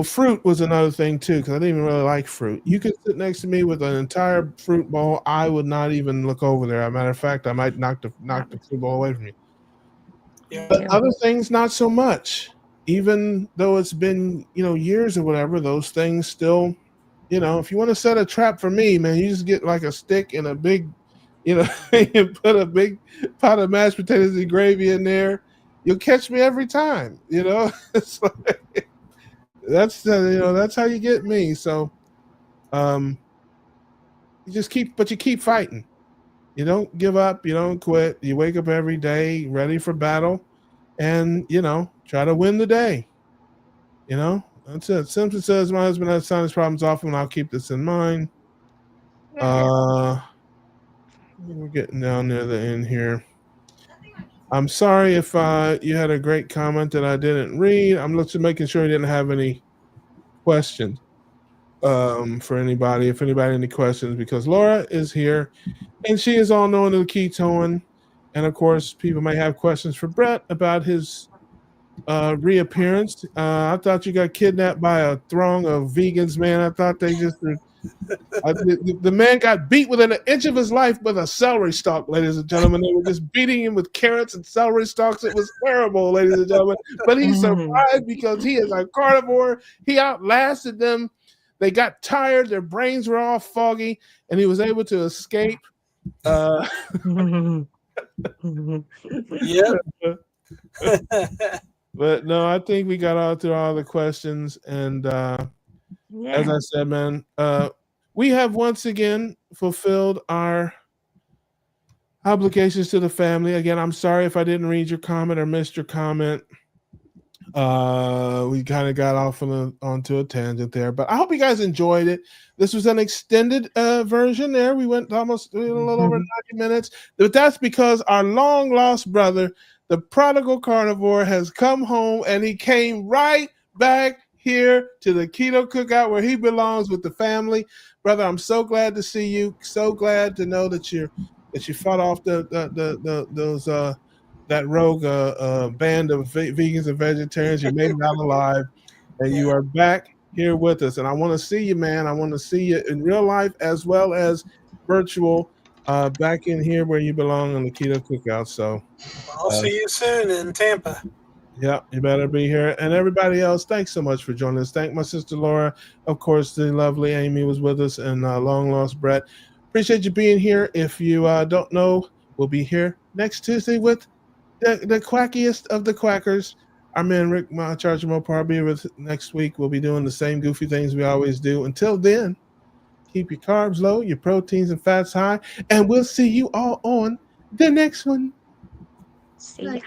Fruit was another thing too, because I didn't even really like fruit. You could sit next to me with an entire fruit bowl. I would not even look over there. As a matter of fact, I might knock the fruit bowl away from you. Yeah. But other things, not so much. Even though it's been, years or whatever, those things still you know, if you want to set a trap for me, man, you just get like a stick and a big, you know, and put a big pot of mashed potatoes and gravy in there. You'll catch me every time, you know. It's like, that's you know, that's how you get me. So um you just keep fighting. You don't give up, you don't quit. You wake up every day ready for battle and, you know, try to win the day. You know, that's it. Simpson says my husband has sinus problems often. I'll keep this in mind. Uh we're getting down near the end here. I'm sorry if you had a great comment that I didn't read. I'm just making sure you didn't have any questions for anybody. If anybody any questions, because Laura is here and she is all knowing of the ketoing. And of course, people may have questions for Brett about his reappearance. I thought you got kidnapped by a throng of vegans, man. I thought they just the man got beat within an inch of his life with a celery stalk, ladies and gentlemen. They were just beating him with carrots and celery stalks. It was terrible, ladies and gentlemen. But he survived because he is a carnivore. He outlasted them. They got tired. Their brains were all foggy, and he was able to escape. Yep. But no, I think we got out through all the questions. And as I said, man, we have once again fulfilled our obligations to the family. Again, I'm sorry if I didn't read your comment or missed your comment. We kind of got off onto a tangent there, but I hope you guys enjoyed it. This was an extended version there. We went almost a little over 90 minutes, but that's because our long lost brother, the prodigal carnivore, has come home, and he came right back here to the Keto Cookout where he belongs with the family. Brother, I'm so glad to see you. So glad to know that you fought off that rogue band of vegans and vegetarians. You made it out alive, and you are back here with us. And I want to see you, man. I want to see you in real life as well as virtual, back in here where you belong on the Keto Cookout. So I'll see you soon in Tampa. yeah, you better be here. And everybody else, thanks so much for joining us. Thank my sister Laura. Of course, the lovely Amy was with us, and long lost Brett. Appreciate you being here. If you don't know, we'll be here next Tuesday with the quackiest of the quackers. Our man Rick Charger Mopar will be with next week. We'll be doing the same goofy things we always do. Until then, keep your carbs low, your proteins and fats high, and we'll see you all on the next one. See ya.